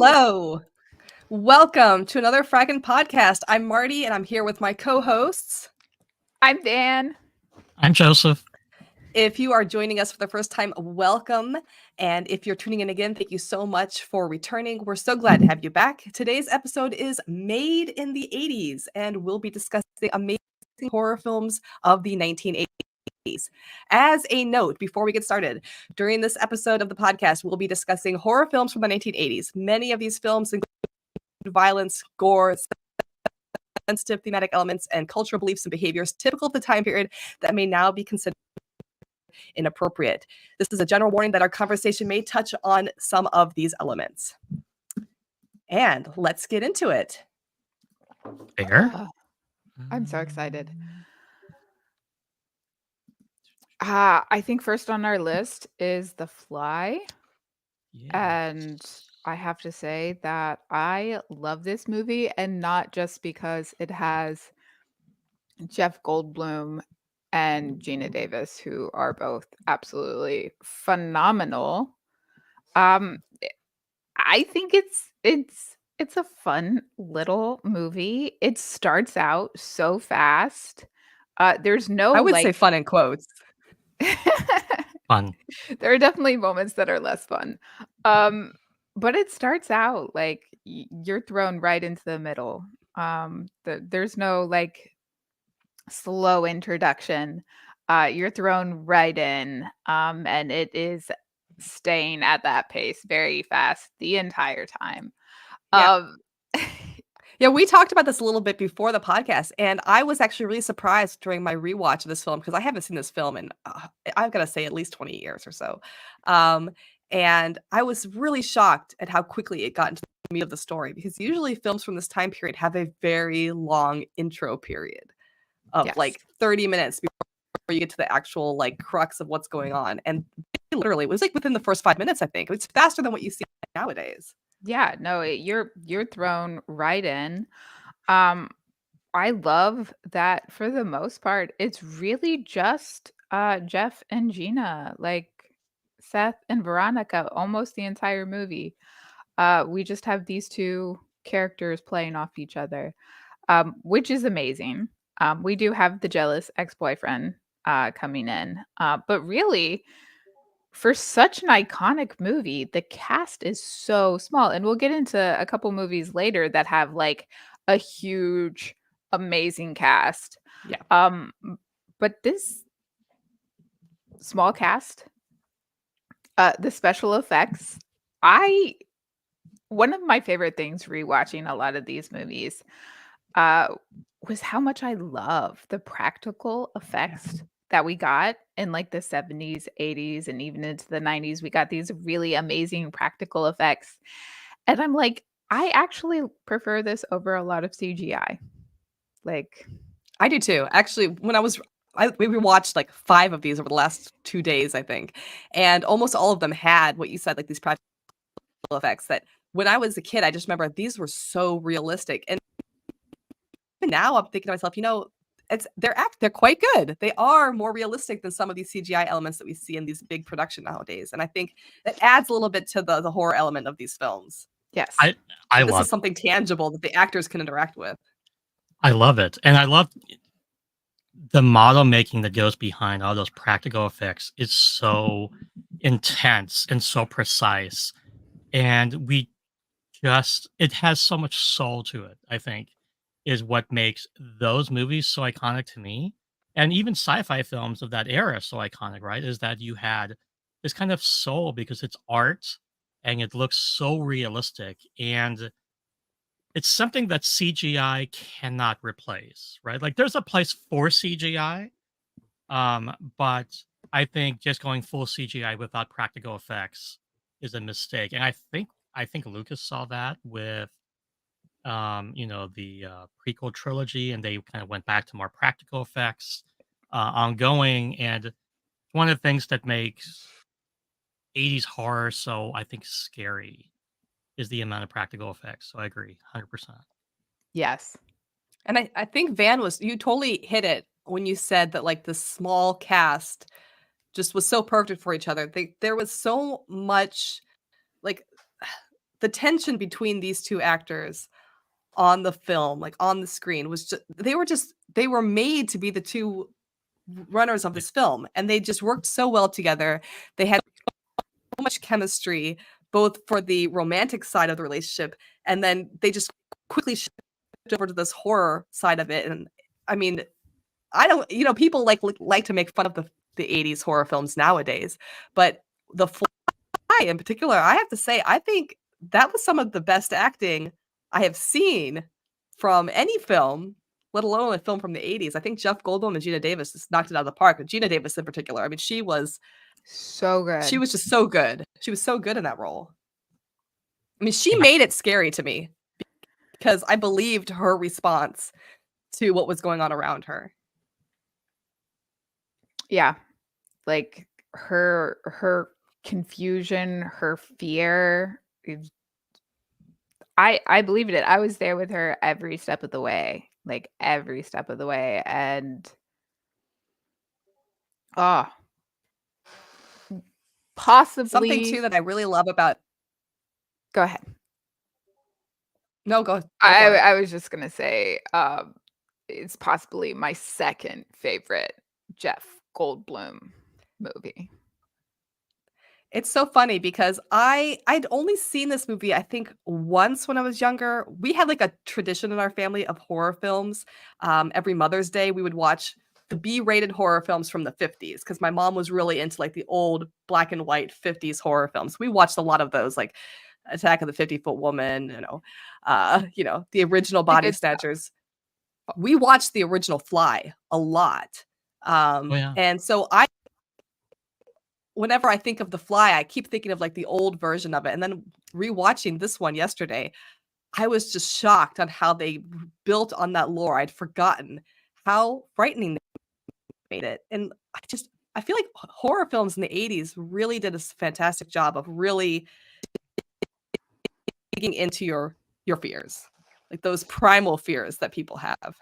Hello. Welcome to another Frackin' podcast. I'm Marty and I'm here with my co-hosts. I'm Van. I'm Joseph. If you are joining us for the first time, welcome. And if you're tuning in again, thank you so much for returning. We're so glad to have you back. Today's episode is Made in the 80s, and we'll be discussing amazing horror films of the 1980s. As a note, before we get started, during this episode of the podcast, we'll be discussing horror films from the 1980s. Many of these films include violence, gore, sensitive thematic elements, and cultural beliefs and behaviors typical of the time period that may now be considered inappropriate. This is a general warning that our conversation may touch on some of these elements. And let's get into it. Fair. I'm so excited. I think first on our list is The Fly. And I have to say that I love this movie, and not just because it has Jeff Goldblum and Gina Davis, who are both absolutely phenomenal. I think it's a fun little movie. It starts out so fast. There's no I would say fun in quotes. Fun. There are definitely moments that are less fun. But it starts out like you're thrown right into the middle. There's no like slow introduction. You're thrown right in. And it is staying at that pace very fast the entire time. Yeah. Yeah, we talked about this a little bit before the podcast, and I was actually really surprised during my rewatch of this film because I haven't seen this film in, I've got to say, at least 20 years or so. And I was really shocked at how quickly it got into the meat of the story, because usually films from this time period have a very long intro period of like 30 minutes before you get to the actual like crux of what's going on. And literally, it was like within the first 5 minutes, I think. It's faster than what you see nowadays. Yeah, no, you're thrown right in. I love that for the most part, it's really just Jeff and Gina, like Seth and Veronica, almost the entire movie. We just have these two characters playing off each other, which is amazing. We do have the jealous ex-boyfriend coming in, but really, for such an iconic movie, the cast is so small. And we'll get into a couple movies later that have like a huge, amazing cast. Yeah. But this small cast, the special effects, one of my favorite things rewatching a lot of these movies was how much I love the practical effects that we got in like the 70s, 80s, and even into the 90s. We got these really amazing practical effects. And I'm like, I actually prefer this over a lot of CGI. Like, I do too. Actually, when we watched like 5 of these over the last 2 days, I think. And almost all of them had what you said, like these practical effects that when I was a kid, I just remember these were so realistic. And now I'm thinking to myself, they're quite good. They are more realistic than some of these CGI elements that we see in these big production nowadays. And I think that adds a little bit to the horror element of these films. Yes. I this love is something tangible that the actors can interact with. I love it. And I love the model making that goes behind all those practical effects is so intense and so precise. And it has so much soul to it, I think, is what makes those movies so iconic to me. And even sci-fi films of that era so iconic, right? Is that you had this kind of soul because it's art and it looks so realistic. And it's something that CGI cannot replace, right? Like there's a place for CGI, but I think just going full CGI without practical effects is a mistake. And I think Lucas saw that with the prequel trilogy, and they kind of went back to more practical effects ongoing. And one of the things that makes 80s horror so, I think, scary is the amount of practical effects. So I agree 100%. Yes. And I think Van you totally hit it when you said that like the small cast just was so perfect for each other. There was so much like the tension between these two actors on the film, like on the screen, was they were made to be the two runners of this film, and they just worked so well together. They had so much chemistry, both for the romantic side of the relationship, and then they just quickly shifted over to this horror side of it. And I mean, I don't, people like to make fun of the 80s horror films nowadays, but The Fly in particular, I have to say, I think that was some of the best acting I have seen from any film, let alone a film from the 80s. I think Jeff Goldblum and Gina Davis just knocked it out of the park. But Gina Davis in particular, I mean, she was so good. She was just so good. She was so good in that role. I mean, she made it scary to me because I believed her response to what was going on around her. Yeah. Like her confusion, her fear. I believed it. I was there with her every step of the way. Like every step of the way. And possibly something too that I really love about. Go ahead. No, go. I was just gonna say, it's possibly my second favorite Jeff Goldblum movie. It's so funny because I'd only seen this movie, I think, once when I was younger. We had like a tradition in our family of horror films. Every Mother's Day, we would watch the B-rated horror films from the 50s because my mom was really into like the old black and white 50s horror films. We watched a lot of those, like Attack of the 50-Foot Woman, the original Body Snatchers. We watched the original Fly a lot. And so whenever I think of The Fly, I keep thinking of like the old version of it. And then rewatching this one yesterday, I was just shocked on how they built on that lore. I'd forgotten how frightening they made it. And I feel like horror films in the 80s really did a fantastic job of really digging into your fears, like those primal fears that people have.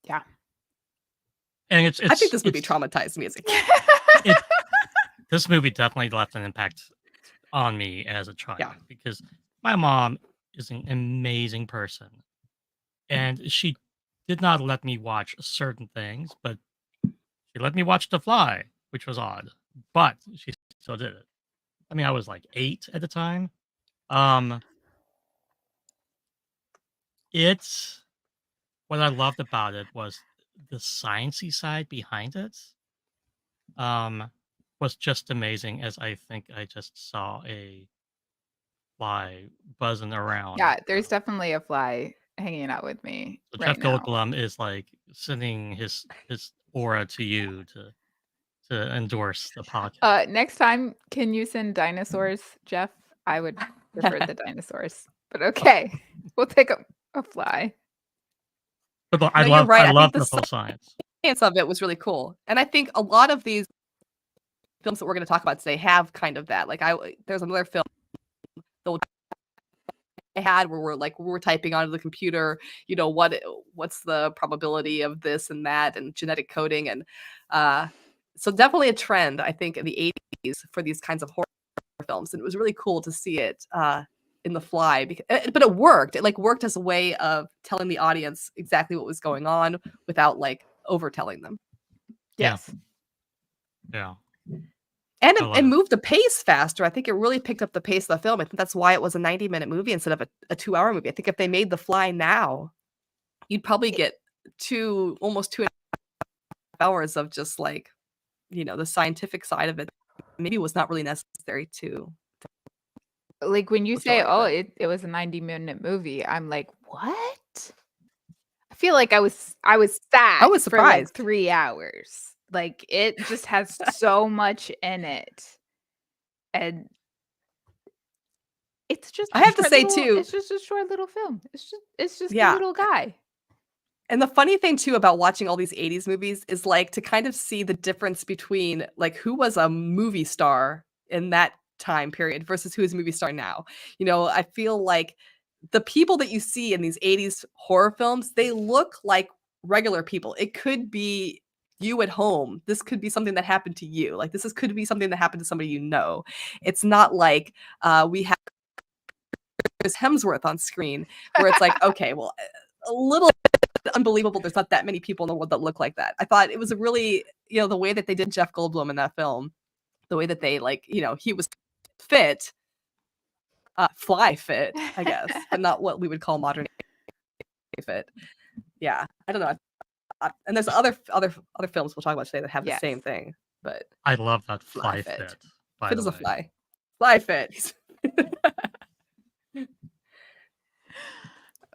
Yeah. And I think this movie traumatized me as a kid. This movie definitely left an impact on me as a child because my mom is an amazing person. And she did not let me watch certain things, but she let me watch The Fly, which was odd, but she still did it. I mean, I was like 8 at the time. What I loved about it was the sciencey side behind it. Was just amazing, as I think I just saw a fly buzzing around. Yeah, there's definitely a fly hanging out with me. So Jeff Goldblum is like sending his aura to you to endorse the podcast. Next time, can you send dinosaurs, Jeff? I would prefer the dinosaurs, but okay, we'll take a fly. But I love the full science. Science of it was really cool, and I think a lot of these films that we're going to talk about today have kind of that. Like there's another film I had where we're typing onto the computer, what's the probability of this and that and genetic coding. And so definitely a trend, I think, in the 80s for these kinds of horror films. And it was really cool to see it in The Fly, but it worked. It worked as a way of telling the audience exactly what was going on without overtelling them. Yes. Yeah. And it moved the pace faster. I think it really picked up the pace of the film. I think that's why it was a 90-minute movie instead of a 2-hour movie. I think if they made The Fly now, you'd probably get almost 2.5 hours of just the scientific side of it. Maybe was not really necessary to. Like when you say, it was a 90-minute movie, I'm like, what? I feel like I was sad. I was surprised. For 3 hours. Like it just has so much in it. And it's just I have to say too, it's just a short little film. It's just a little guy. And the funny thing too about watching all these 80s movies is to kind of see the difference between who was a movie star in that time period versus who is a movie star now. I feel like the people that you see in these 80s horror films, they look like regular people. It could be you at home. This could be something that happened to you. Could be something that happened to somebody you know. It's not like we have Chris Hemsworth on screen, where it's like, okay, well, a little unbelievable. There's not that many people in the world that look like that. I thought it was a really, the way that they did Jeff Goldblum in that film, the way that they he was fit, fly fit, I guess, but not what we would call modern fit. Yeah, I don't know. And there's other films we'll talk about today that have the same thing. But I love that fly fit. Fit is a fly. Fly fit.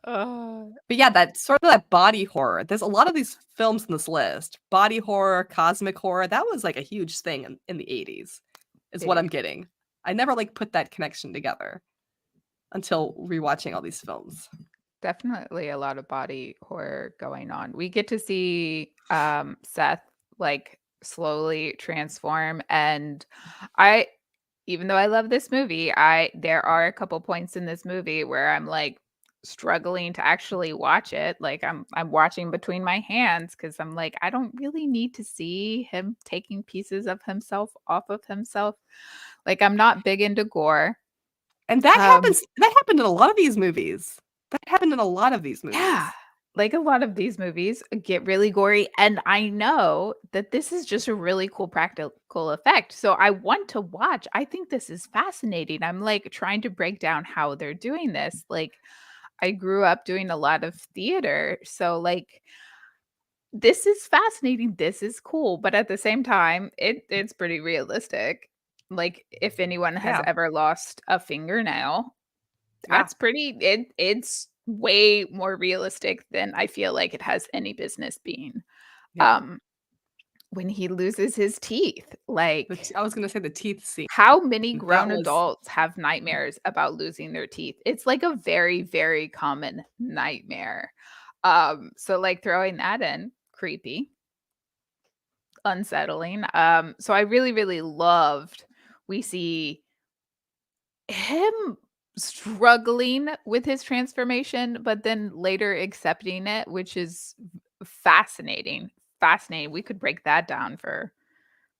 But yeah, that sort of that body horror. There's a lot of these films in this list. Body horror, cosmic horror. That was like a huge thing in the 80s, is what I'm getting. I never put that connection together until rewatching all these films. Definitely a lot of body horror going on. We get to see Seth slowly transform, and even though I love this movie, there are a couple points in this movie where I'm struggling to actually watch it. I'm watching between my hands because I'm I don't really need to see him taking pieces of himself off of himself. I'm not big into gore. And that happened in a lot of these movies. Yeah. A lot of these movies get really gory, and I know that this is just a really cool practical effect. So I want to watch. I think this is fascinating. I'm trying to break down how they're doing this. I grew up doing a lot of theater, so this is fascinating. This is cool, but at the same time, it's pretty realistic. If anyone has ever lost a fingernail, that's it's way more realistic than I feel like it has any business being. When he loses his teeth, I was gonna say the teeth scene. How many grown adults have nightmares about losing their teeth? It's a very, very common nightmare. So throwing that in, creepy, unsettling. So I really, really loved, we see him struggling with his transformation, but then later accepting it, which is fascinating. We could break that down for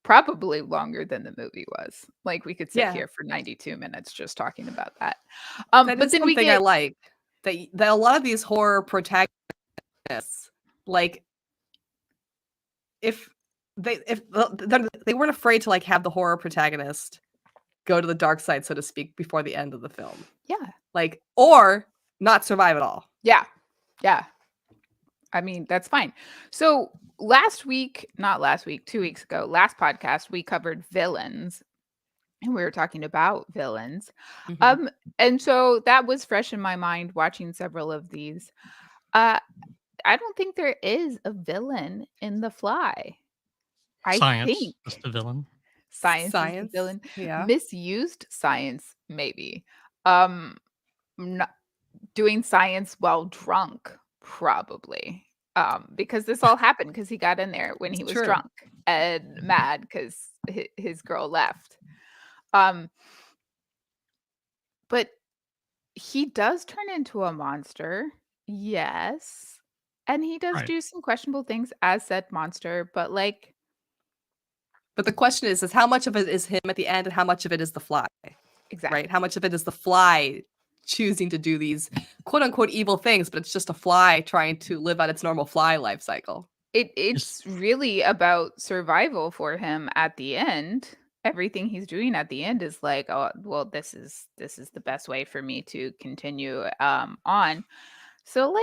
probably longer than the movie was. We could sit here for 92 minutes just talking about that. That is something I like. That a lot of these horror protagonists, if they weren't afraid to have the horror protagonist go to the dark side, so to speak, before the end of the film. Yeah. Or not survive at all. Yeah. I mean, that's fine. So 2 weeks ago, last podcast, we covered villains, and we were talking about villains. Mm-hmm. And so that was fresh in my mind watching several of these. I don't think there is a villain in The Fly. Science I think is the villain. Science is the villain. Yeah. Misused science, maybe. Not doing science while drunk, probably. Because this all happened because he got in there when he was drunk and mad because his girl left. But he does turn into a monster, yes, and he does do some questionable things as said monster, but But the question is how much of it is him at the end and how much of it is the Fly? Exactly. Right? How much of it is the Fly choosing to do these quote unquote evil things, but it's just a fly trying to live out its normal fly life cycle. It's really about survival for him at the end. Everything he's doing at the end is oh, well, this is the best way for me to continue on. So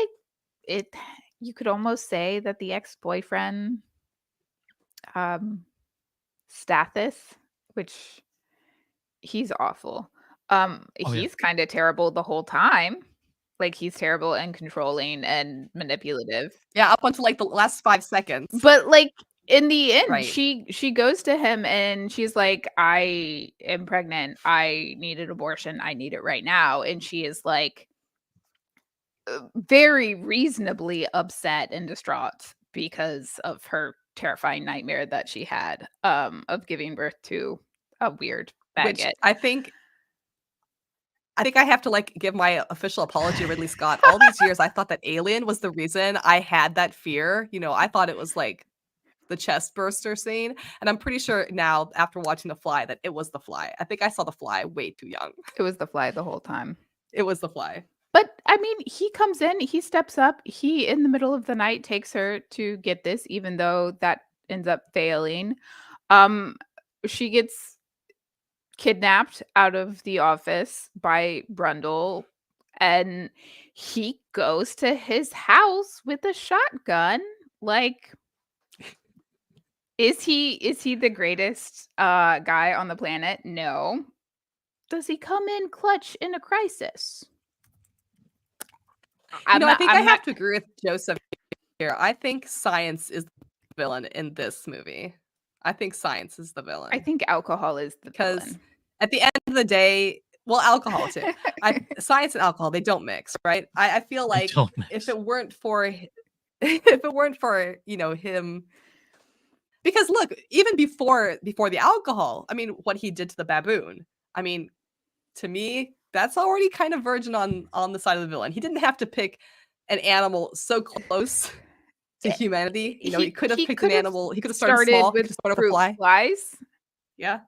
you could almost say that the ex-boyfriend Stathis, which he's awful. He's kind of terrible the whole time. He's terrible and controlling and manipulative. Yeah, up until the last 5 seconds. But in the end, she goes to him and she's like, I am pregnant. I need an abortion. I need it right now. And she is very reasonably upset and distraught because of her terrifying nightmare that she had of giving birth to a weird baguette. Which I think I have to give my official apology to Ridley Scott. All these years, I thought that Alien was the reason I had that fear. I thought it was the chest burster scene, and I'm pretty sure now after watching The Fly that it was The Fly. I think I saw The Fly way too young. It was The Fly the whole time. It was the fly. But I mean, he comes in, he steps up, he in the middle of the night takes her to get this, even though that ends up failing. Um, she gets kidnapped out of the office by Brundle, and he goes to his house with a shotgun. Like, is he the greatest guy on the planet? No. Does he come in clutch in a crisis? You know, I think I I'm not. have to agree with Joseph here. I think science is the villain in this movie. I think science is the villain. I think alcohol is the because villain. at the end of the day, well, alcohol too. Science and alcohol, they don't mix, right? I feel They like don't mix. if it weren't for him, because look, even before the alcohol, I mean, what he did to the baboon, I mean, to me, that's already kind of virgin on the side of the villain. He didn't have to pick an animal so close to humanity. You know, he could have picked an animal. He could have started small. He could have started with a fly. Flies. Yeah.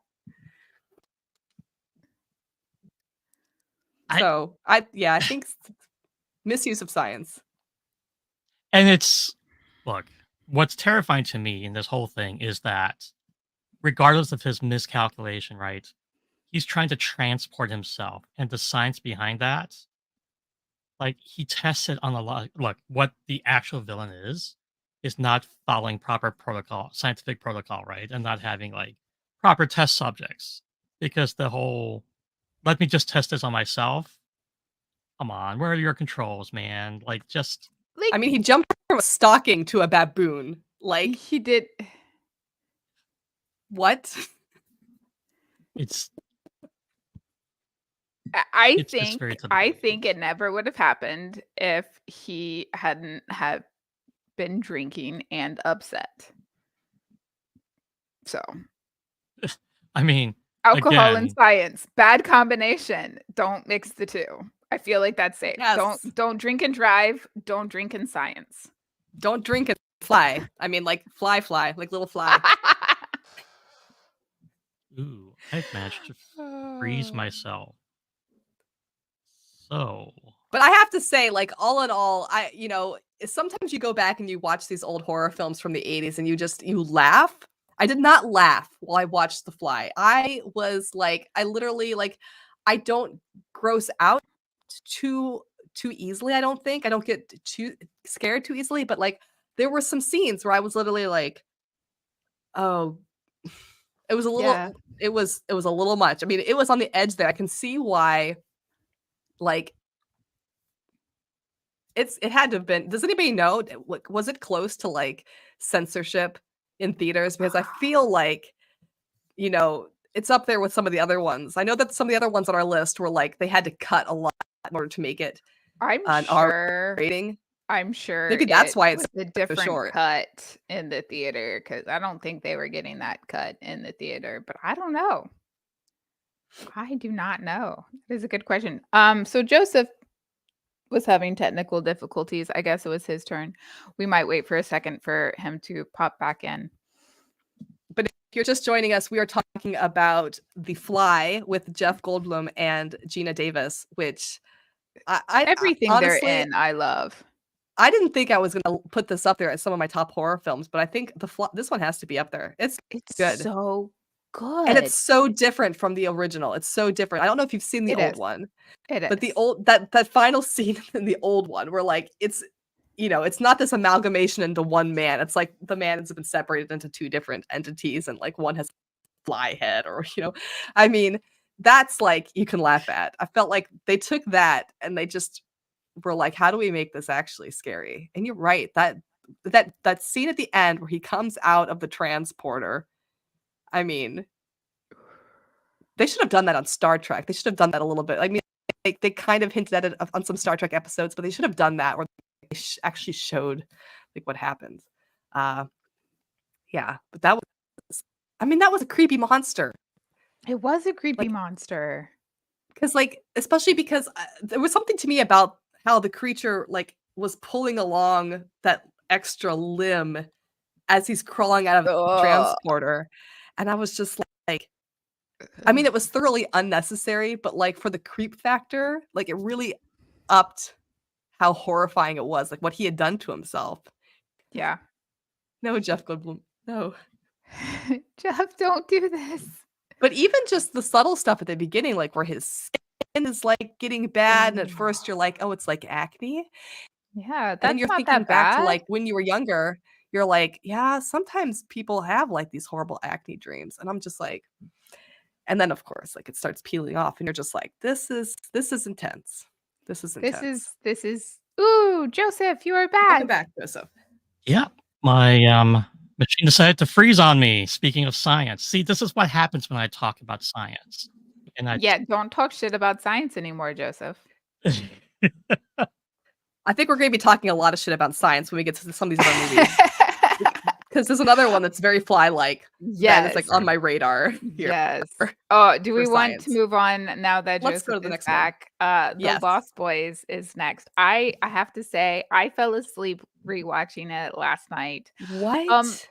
So I think misuse of science. And look, what's terrifying to me in this whole thing is that regardless of his miscalculation, right, he's trying to transport himself, and the science behind that, like, he tested on a lot. Look, what the actual villain is not following proper protocol, scientific protocol, right, and not having like proper test subjects, because the whole let me just test this on myself. Come on, where are your controls, man? Like, just. I mean, he jumped from a stocking to a baboon. Like, he did. What? I think it never would have happened if he hadn't been drinking and upset. So, I mean, alcohol and science, bad combination. Don't mix the two. I feel like that's safe. Yes. Don't drink and drive. Don't drink in science. Don't drink and fly. I mean, like fly, like little fly. Ooh, I've managed to freeze myself. So. But I have to say, like, all in all, sometimes you go back and you watch these old horror films from the 80s and you laugh. I did not laugh while I watched The Fly. I was like, I literally, like, I don't gross out too easily. I don't think I don't get too scared too easily, but like there were some scenes where I was literally like, oh, it was a little, it was a little much. I mean, it was on the edge there. I can see why, like, it had to have been. Does anybody know? Was it close to like censorship in theaters? Because I feel like, you know, it's up there with some of the other ones. I know that some of the other ones on our list were like they had to cut a lot in order to make it an R rating. I'm sure maybe that's why it's a different cut in the theater, because I don't think they were getting that cut in the theater, but I don't know. I do not know. That is a good question. So Joseph was having technical difficulties. I guess it was his turn. We might wait for a second for him to pop back in. But if you're just joining us, we are talking about The Fly with Jeff Goldblum and Gina Davis, which everything honestly, they're in, I love. I didn't think I was going to put this up there as some of my top horror films, but I think this one has to be up there. It's good. So good. And it's so different from the original. It's so different. I don't know if you've seen the old one. But the old that final scene in the old one where like it's, you know, it's not this amalgamation into one man. It's like the man has been separated into two different entities and like one has a fly head, or, you know, I mean, that's like you can laugh at. I felt like they took that and they just were like, how do we make this actually scary? And you're right, that scene at the end where he comes out of the transporter, I mean, they should have done that on Star Trek. They should have done that a little bit. I mean, they kind of hinted at it on some Star Trek episodes, but they should have done that where they actually showed like what happens. Yeah, but that was a creepy monster. It was a creepy monster. Because especially because there was something to me about how the creature like was pulling along that extra limb as he's crawling out of the transporter. And I was just like, I mean, it was thoroughly unnecessary, but like for the creep factor, like it really upped how horrifying it was, like what he had done to himself. Yeah. No, Jeff Goldblum, no. Jeff, don't do this. But even just the subtle stuff at the beginning, like where his skin is like getting bad, and at first you're like, oh, it's like acne. Yeah, And then that's you're not thinking that back to bad. like when you were younger, you're like, yeah, sometimes people have like these horrible acne dreams. And I'm just like, and then of course, like it starts peeling off, and you're just like, this is intense. This is intense. This is. Ooh, Joseph, you are Welcome back. back, Joseph. Yeah, my machine decided to freeze on me. Speaking of science, see, this is what happens when I talk about science. And I Yeah, don't talk shit about science anymore, Joseph. I think we're going to be talking a lot of shit about science when we get to some of these other movies. Because there's another one that's very fly-like. Yes. That is like on my radar here. Yes. Oh, do we for want science. to move on now that Let's go Joseph to the is next one. back? The Yes. Lost Boys is next. I have to say, I fell asleep rewatching it last night. What?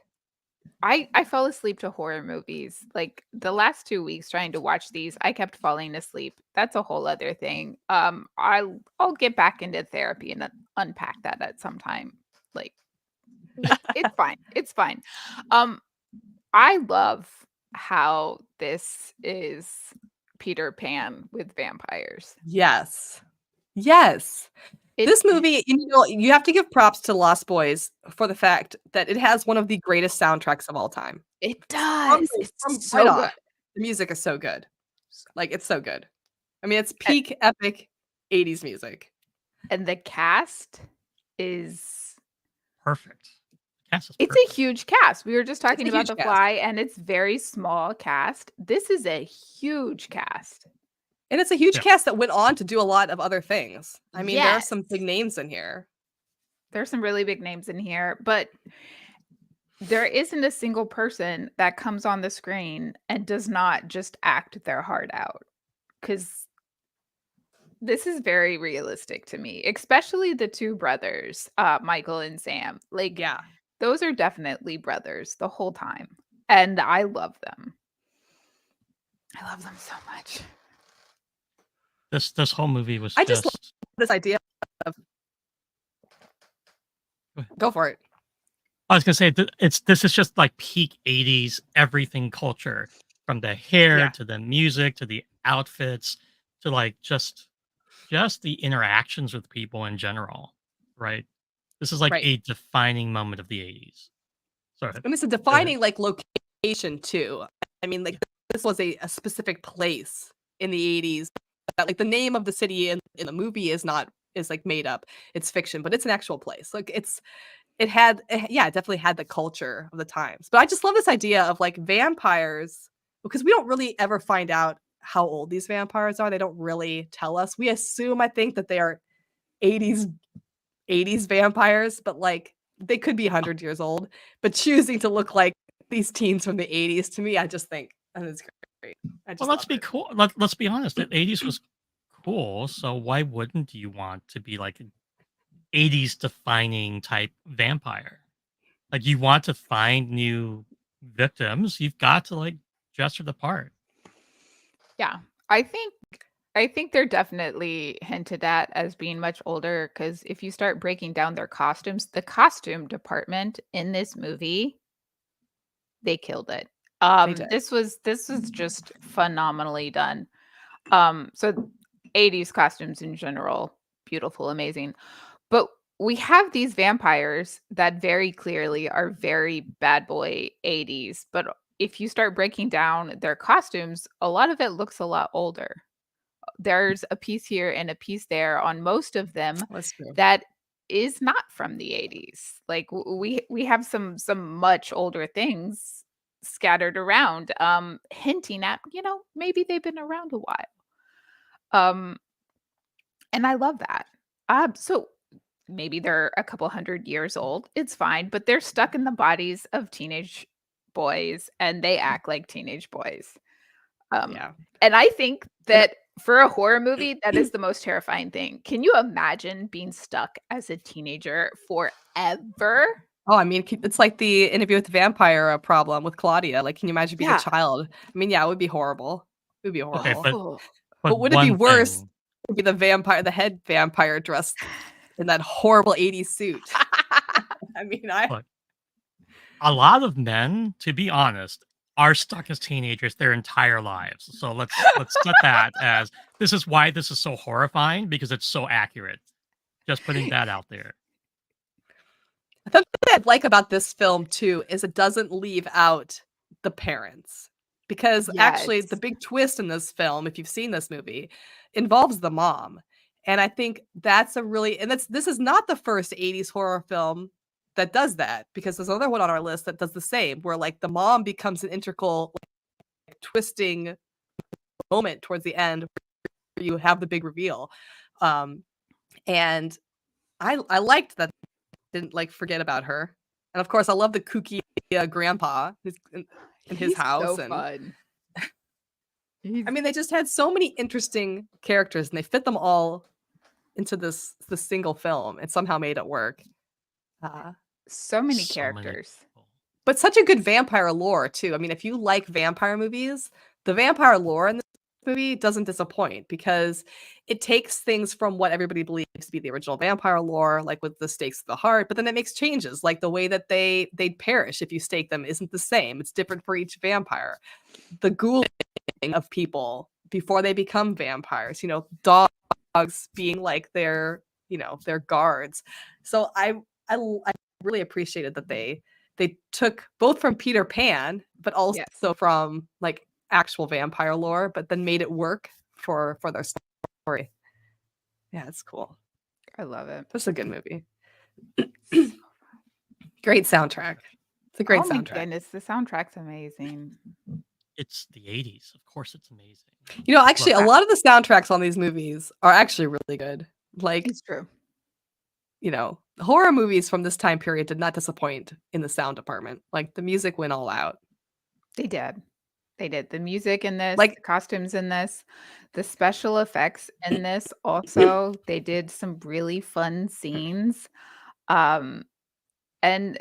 I fell asleep to horror movies. Like the last 2 weeks trying to watch these, I kept falling asleep. That's a whole other thing. I'll get back into therapy and unpack that at some time. Like it's fine. It's fine. I love how this is Peter Pan with vampires. Yes. Yes. This movie, you know, you have to give props to Lost Boys for the fact that it has one of the greatest soundtracks of all time. It does. It's so right good. off, the music is so good. Like, it's so good. I mean, it's peak epic 80s music. And the cast is perfect. Cast is it's perfect. a huge cast. We were just talking a about huge The cast. Fly, and it's very small cast. This is a huge cast. And it's a huge Yeah. cast that went on to do a lot of other things. I mean, there are some Yes. big names in here. There's some really big names in here, but there isn't a single person that comes on the screen and does not just act their heart out. Because this is very realistic to me, especially the two brothers, Michael and Sam. Like, Yeah. those are definitely brothers the whole time. And I love them. I love them so much. This whole movie was I just just love this idea of go for it. I was gonna say this is just like peak 80s everything culture, from the hair Yeah. to the music to the outfits to like just the interactions with people in general, right? This is like Right. a defining moment of the 80s. Sorry. And it's a defining like location too. I mean, like this was a specific place in the 80s. That, like the name of the city in the movie is like made up. It's fiction, but it's an actual place. Like it definitely had the culture of the times. But I just love this idea of like vampires, because we don't really ever find out how old these vampires are. They don't really tell us. We assume, I think, that they are 80s vampires, but like they could be 100 years old. But choosing to look like these teens from the 80s, to me, I just think that is great. Well, let's be cool. Let's be honest. The 80s was cool, so why wouldn't you want to be like an 80s defining type vampire? Like, you want to find new victims, you've got to like dress for the part. Yeah. I think they're definitely hinted at as being much older, because if you start breaking down their costumes, the costume department in this movie, they killed it. did. This was just phenomenally done. So 80s costumes in general, beautiful, amazing. But we have these vampires that very clearly are very bad boy 80s, but if you start breaking down their costumes, a lot of it looks a lot older. There's a piece here and a piece there on most of them That's true. that is not from the 80s. Like we have some much older things scattered around, hinting at, maybe they've been around a while. And I love that. So maybe they're a couple hundred years old. It's fine, but they're stuck in the bodies of teenage boys and they act like teenage boys. Yeah. And I think that for a horror movie, that is the most terrifying thing. Can you imagine being stuck as a teenager forever? Oh, I mean, it's like the Interview with the Vampire problem with Claudia. Like, can you imagine being a Yeah. child? I mean, yeah, it would be horrible. It would be Okay, horrible. Oh. But but would it be one worse thing, to be the head vampire dressed in that horrible 80s suit? I mean, look, a lot of men, to be honest, are stuck as teenagers their entire lives. So let's set that as this is why this is so horrifying because it's so accurate. Just putting that out there. the thing I like about this film too is it doesn't leave out the parents. Because actually, the Yes. big twist in this film, if you've seen this movie, involves the mom. And I think that's a really, and this is not the first 80s horror film that does that, because there's another one on our list that does the same, where like the mom becomes an integral, like, twisting moment towards the end where you have the big reveal. And I liked that, didn't like forget about her. And of course, I love the kooky grandpa who's in his He's house. so And fun. I mean, they just had so many interesting characters, and they fit them all into this single film, and somehow made it work. So many So many characters. people. But such a good vampire lore too. I mean, if you like vampire movies, the vampire lore in this movie doesn't disappoint, because it takes things from what everybody believes to be the original vampire lore, like with the stakes of the heart, but then it makes changes, like the way that they'd perish if you stake them isn't the same. It's different for each vampire. The ghouling of people before they become vampires, dogs being like their guards. So I really appreciated that they took both from Peter Pan, but also Yes. from like actual vampire lore, but then made it work for their story. Yeah, it's cool. I love it. It's a good movie. Great soundtrack. It's a great Oh my soundtrack. goodness, the soundtrack's amazing. It's the 80s. Of course it's amazing. Actually, Look, a lot of the soundtracks on these movies are actually really good. Like, It's true. horror movies from this time period did not disappoint in the sound department. Like, the music went all out. They did. They did. The music in this, Like, the costumes in this, the special effects in this also, they did some really fun scenes. Um, and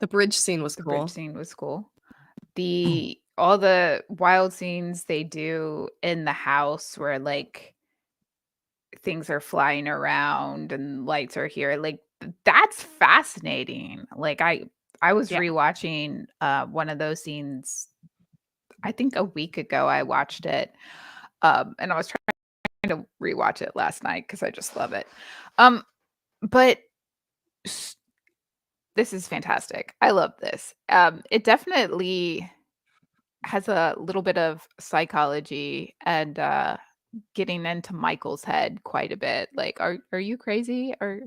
the bridge scene was the cool. bridge scene was cool. All the wild scenes they do in the house where like things are flying around and lights are here, like that's fascinating. Like I was Yeah. rewatching one of those scenes, I think a week ago I watched it. And I was trying to rewatch it last night because I just love it. But this is fantastic. I love this. It definitely has a little bit of psychology and getting into Michael's head quite a bit. Like, are you crazy? Or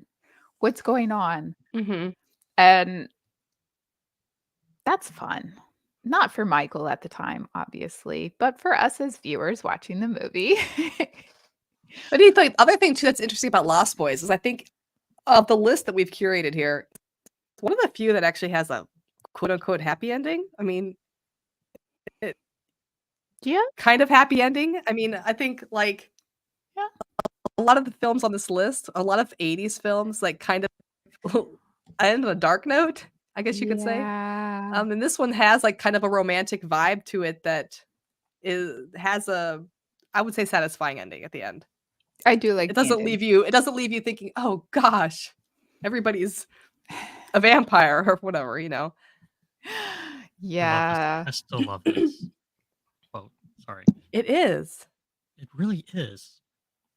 what's going on? Mm-hmm. And that's fun. Not for Michael at the time, obviously, but for us as viewers watching the movie. But the other thing too that's interesting about Lost Boys is I think of the list that we've curated here, it's one of the few that actually has a quote unquote happy ending. I mean, Yeah. kind of happy ending. I mean, I think like Yeah. a lot of the films on this list, a lot of 80s films, like kind of end on a dark note, I guess you could say. Yeah. And this one has like kind of a romantic vibe to it that has a, I would say, satisfying ending at the end. I do like It the doesn't ending. leave you thinking, oh gosh, everybody's a vampire or whatever, Yeah. I still love this. Oh, sorry. It is. It really is.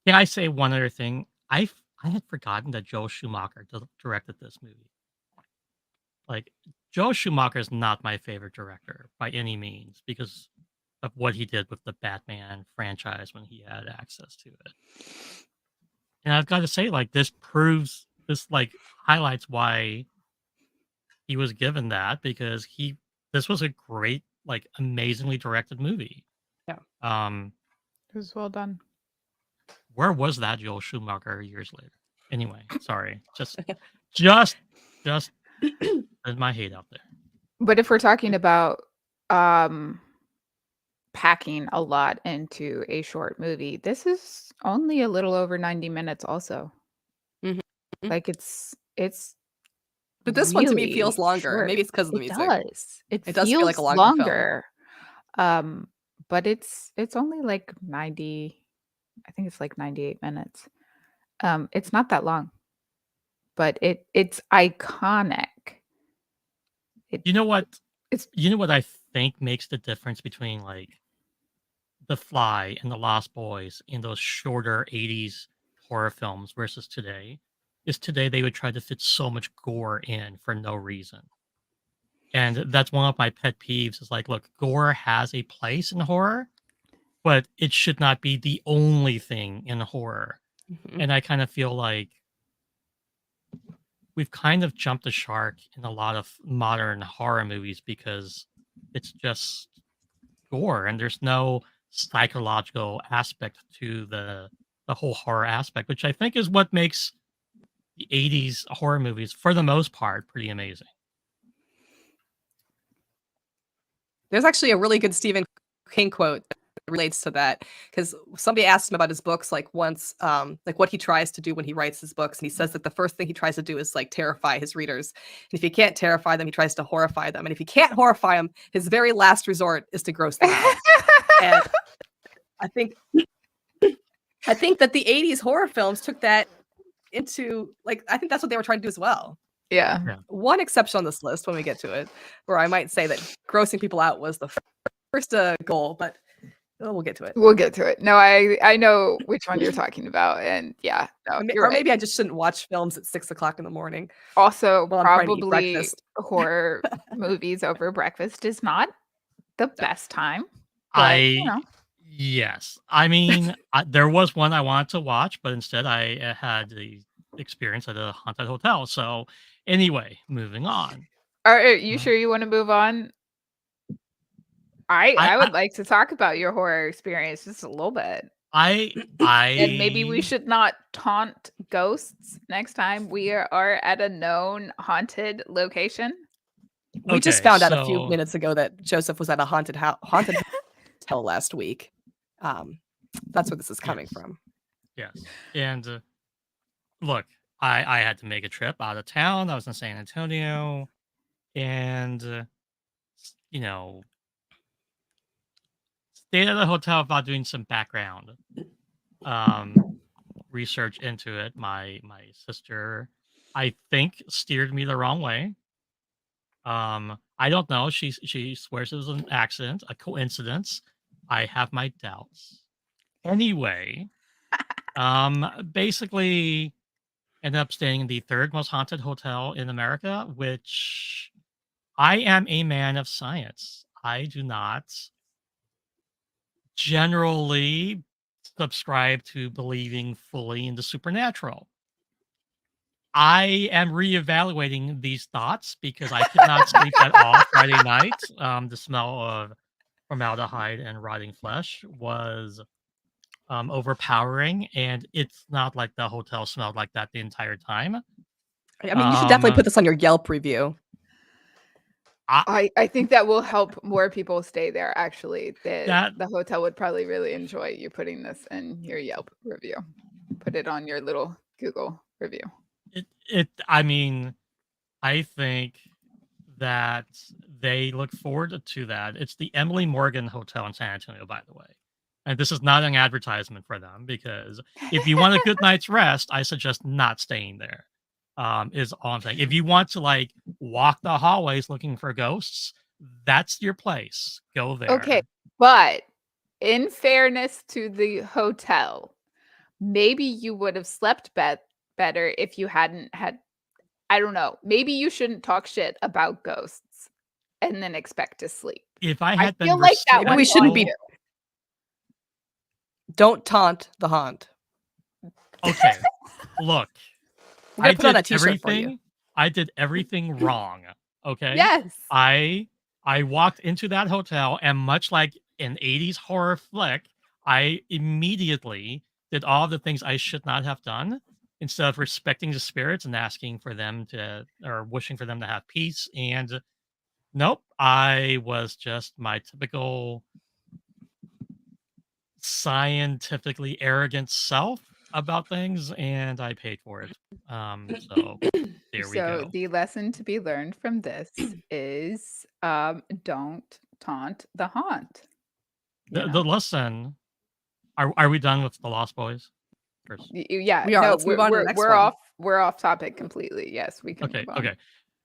Can I say one other thing? I had forgotten that Joel Schumacher directed this movie. Like, Joel Schumacher is not my favorite director by any means because of what he did with the Batman franchise when he had access to it. And I've got to say, like, this highlights why he was given that, because this was a great, like, amazingly directed movie. Yeah. It was well done. Where was that Joel Schumacher years later? Anyway, sorry. Just put my hate out there. But if we're talking about packing a lot into a short movie, this is only a little over 90 minutes also. Mhm. Like it's But this one to me feels really longer. short. Maybe it's because of the It music. does. It It does feel like a feels longer film. longer. But it's only like 90, I think it's like 98 minutes. It's not that long, but it's iconic. It You know what? it's You know what I think makes the difference between like The Fly and The Lost Boys in those shorter 80s horror films versus today is today they would try to fit so much gore in for no reason. And that's one of my pet peeves is like, look, gore has a place in horror, but it should not be the only thing in horror. Mhm. And I kind of feel like we've kind of jumped the shark in a lot of modern horror movies because it's just gore and there's no psychological aspect to the whole horror aspect, which I think is what makes the 80s horror movies, for the most part, pretty amazing. There's actually a really good Stephen King quote that relates to that because somebody asked him about his books like once, like what he tries to do when he writes his books, and he says that the first thing he tries to do is like terrify his readers. And if he can't terrify them, he tries to horrify them. And if he can't horrify them, his very last resort is to gross them out. And I think that the 80s horror films took that into like I think that's what they were trying to do as well. yeah. Yeah. One exception on this list when we get to it, where I might say that grossing people out was the first goal, but we'll get to it. We'll get to it. No, I know which one you're talking about, and yeah, no, you're Or right. maybe I just shouldn't watch films at 6:00 in the morning. Also, Well, I'm trying to eat probably breakfast. horror movies over breakfast is not the best time, but I yes, I mean there was one I wanted to watch, but instead I had the experience at a haunted hotel. So anyway, moving on. are you sure you want to move on? I I would like to talk about your horror experience just a little bit. I And maybe we I should not taunt ghosts next time we are at a known haunted location. We just Okay, found out a few so minutes ago that Joseph was at a haunted hotel last week. That's where this is coming yes, from. yes, and look, I had to make a trip out of town. I was in San Antonio, and you know, stayed at a hotel without doing some background research into it. My sister, I think, steered me the wrong way. I don't know. She swears it was an accident, a coincidence. I have my doubts. Anyway, basically ended up staying in the third most haunted hotel in America, which I am a man of science. I do not generally subscribe to believing fully in the supernatural. I am reevaluating these thoughts because I could not sleep at all Friday night. The smell of formaldehyde and rotting flesh was overpowering, and it's not like the hotel smelled like that the entire time. I mean, you should definitely Um, put this on your Yelp review. I think that will help more people stay there, actually. that The hotel would probably really enjoy you putting this in your Yelp review. Put it on your little Google review. I mean, I think that they look forward to that. It's the Emily Morgan Hotel in San Antonio, by the way. And this is not an advertisement for them because if you want a good night's rest, I suggest not staying there. Is all I'm saying. If you want to like walk the hallways looking for ghosts, that's your place. Go there. Okay, but in fairness to the hotel, maybe you would have slept better if you hadn't had, I don't know, maybe you shouldn't talk shit about ghosts and then expect to sleep. If I I had been feel like that Maybe was we shouldn't be. respectful- Don't taunt the haunt. Okay, look, We're gonna I put on did a T-shirt for you. everything. I did everything wrong. Okay. Yes. I walked into that hotel, and much like an 80s horror flick, I immediately did all the things I should not have done instead of respecting the spirits and asking for them to or wishing for them to have peace. And nope, I was just my typical scientifically arrogant self about things, and I paid for it. So there Here we So go. the lesson to be learned from this is don't taunt the haunt. You The know? lesson. Are we done with the Lost Boys? First. Yeah, We are. no, Let's move on to the next we're one. off topic completely. Yes, we can Okay. move on.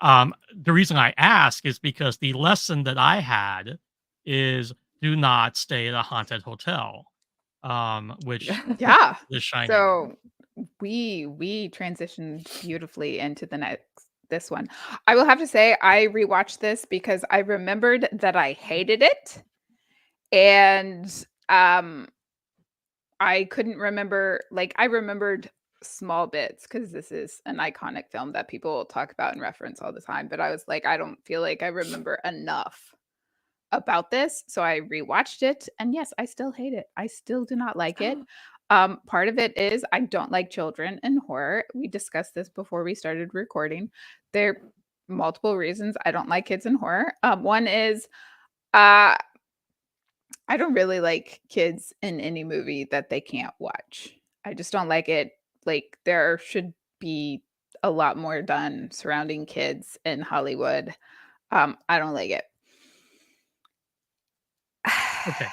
Okay. The reason I ask is because the lesson that I had is do not stay at a haunted hotel. Which Yeah. The Shining. So we transitioned beautifully into this one. I will have to say I rewatched this because I remembered that I hated it, and I couldn't remember, like, I remembered small bits because this is an iconic film that people talk about and reference all the time, but I was like, I don't feel like I remember enough about this, so I rewatched it, and yes, I still hate it. I still do not like it. Part of it is I don't like children in horror. We discussed this before we started recording. There are multiple reasons I don't like kids in horror. One is, uh I don't really like kids in any movie that they can't watch. I just don't like it. Like, there should be a lot more done surrounding kids in Hollywood. I don't like it. Okay.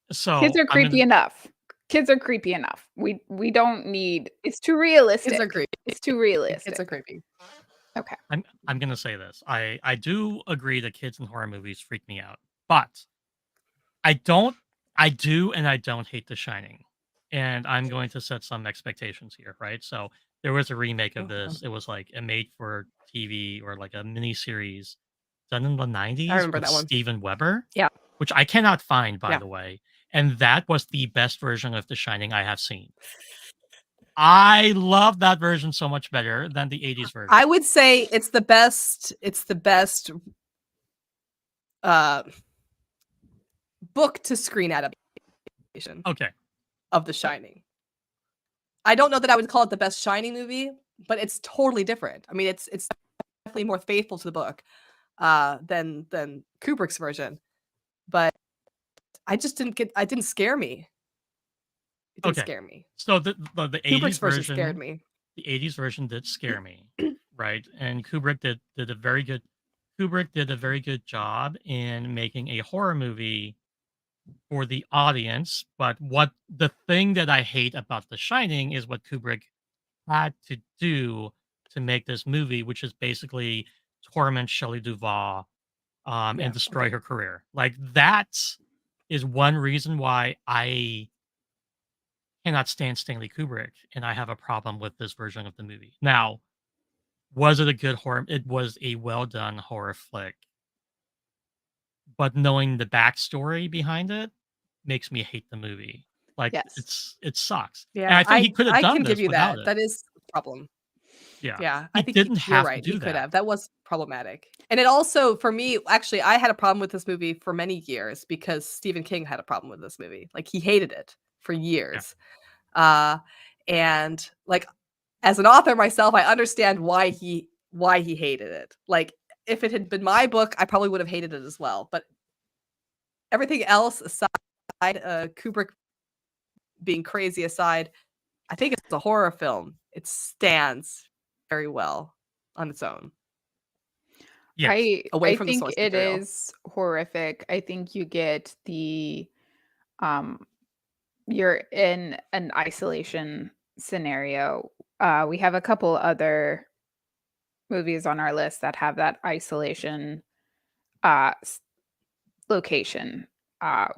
Kids So are I'm creepy gonna. enough. Kids are creepy enough. We don't need, it's too Kids are realistic. creepy. It's too Kids are realistic. creepy. Okay. I'm gonna say this. I do agree that kids in horror movies freak me out, but I don't. I do and I don't hate The Shining, and I'm going to set some expectations here, right? So there was a remake of Okay. this. It was like a made for TV or like a mini series done in the I 90s remember with that one. Steven Weber, Yeah. which I cannot find, by Yeah. the way. And that was the best version of The Shining I have seen. I love that version so much better than the 80s version. I would say it's the best. It's the best book to screen adaptation Okay. of The Shining. I don't know that I would call it the best Shining movie, but it's totally different. I mean, it's definitely more faithful to the book than Kubrick's version. But I just didn't scare me. It didn't Okay. scare me. So the Kubrick's 80s version scared version, me. the 80s version did scare me, right? And Kubrick did a very good job in making a horror movie for the audience. But what the thing that I hate about The Shining is what Kubrick had to do to make this movie, which is basically torment Shelley Duvall and Yeah. destroy Okay. her career. Like that is one reason why I cannot stand Stanley Kubrick, and I have a problem with this version of the movie. Now, was it a good horror? It was a well done horror flick, but knowing the backstory behind it makes me hate the movie. Like Yes. it sucks, and Yeah, I think he could have I done can give this you without that. it. That is a problem. Yeah, Yeah, I he think didn't you're have to right. He do could that. have. That was problematic. And it also, for me, actually, I had a problem with this movie for many years because Stephen King had a problem with this movie. Like he hated it for Yeah, years. And like as an author myself, I understand why he hated it. Like if it had been my book, I probably would have hated it as well. But everything else aside, Kubrick being crazy aside, I think it's a horror film. It stands very well on its own, yes, away I from the think source it material. is horrific. I think you get the um you're in an isolation scenario. We have a couple other movies on our list that have that isolation uh s- location.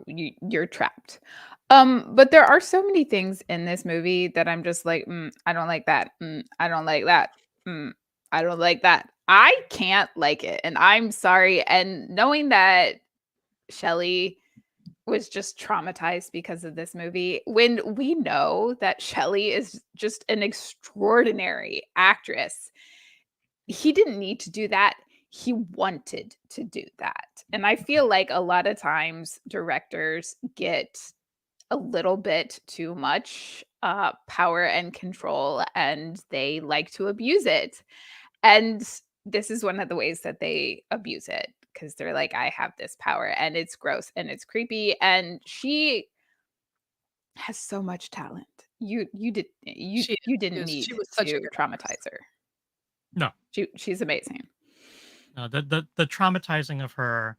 You're trapped. But there are so many things in this movie that I'm just like, I don't like that. I don't like that. I don't like that. I can't like it, and I'm sorry. And knowing that Shelley was just traumatized because of this movie, when we know that Shelley is just an extraordinary actress, he didn't need to do that. He wanted to do that. And I feel like a lot of times directors get a little bit too much power and control, and they like to abuse it. And this is one of the ways that they abuse it because they're like, I have this power, and it's gross and it's creepy. And she has so much talent. You She didn't need she was such a to good actress. traumatize her. No, She's amazing. no, the traumatizing of her,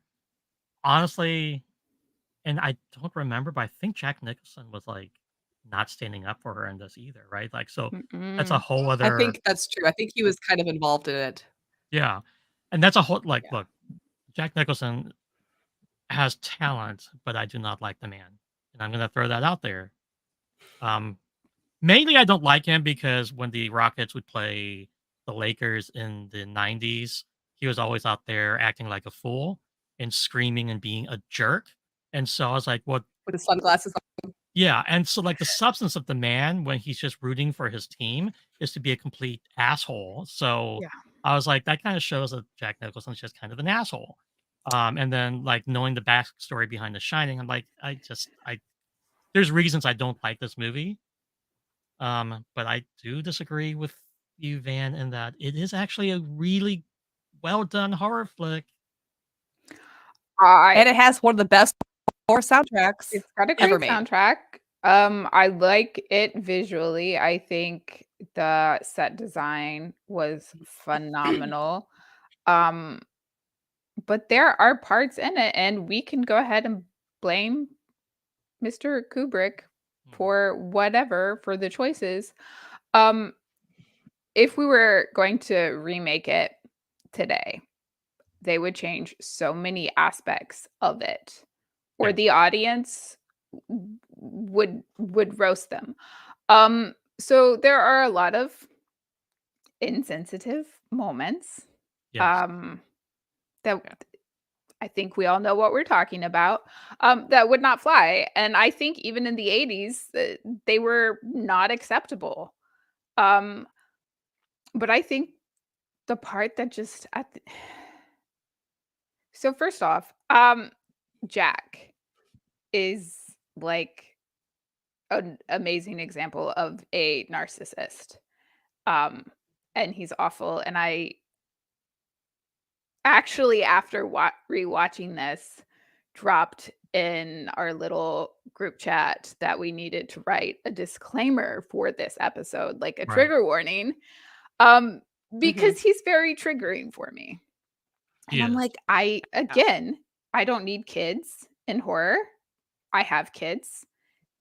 honestly, and I don't remember, but I think Jack Nicholson was like not standing up for her in this either, right? Like, so that's a Mm-mm. whole I other, think that's true. I think he was kind of involved in it. yeah, and that's a whole like, Yeah. look, Jack Nicholson has talent, but I do not like the man, and I'm gonna throw that out there. Um, Mainly, I don't like him because when the Rockets would play the Lakers in the 90s, he was always out there acting like a fool and screaming and being a jerk. And so I was like, well, With his sunglasses on. yeah. And so, like, the substance of the man when he's just rooting for his team is to be a complete asshole. So Yeah. I was like, that kind of shows that Jack Nicholson's just kind of an asshole. And then, like, knowing the backstory behind The Shining, I'm like, there's reasons I don't like this movie. But I do disagree with you, Van, in that it is actually a really well done horror flick. I And it has one of the best horror soundtracks It's got a ever great made. soundtrack. I like it visually. I think the set design was phenomenal. Um, but there are parts in it, and we can go ahead and blame Mr. Kubrick Mhm. for whatever for the choices. Um, if we were going to remake it today, they would change so many aspects of it, or Yeah. the audience would roast them. So there are a lot of insensitive moments. Yes. That Yeah. I think we all know what we're talking about. That would not fly, and I think even in the 80s, they were not acceptable. Um, but I think the part that just at the so first off, Jack is like an amazing example of a narcissist. Um, and he's awful. And I actually, after rewatching this, dropped in our little group chat that we needed to write a disclaimer for this episode, like a Right. trigger warning, um, Mhm. because he's very triggering for me. He And I'm is. like, I don't need kids in horror. I have kids.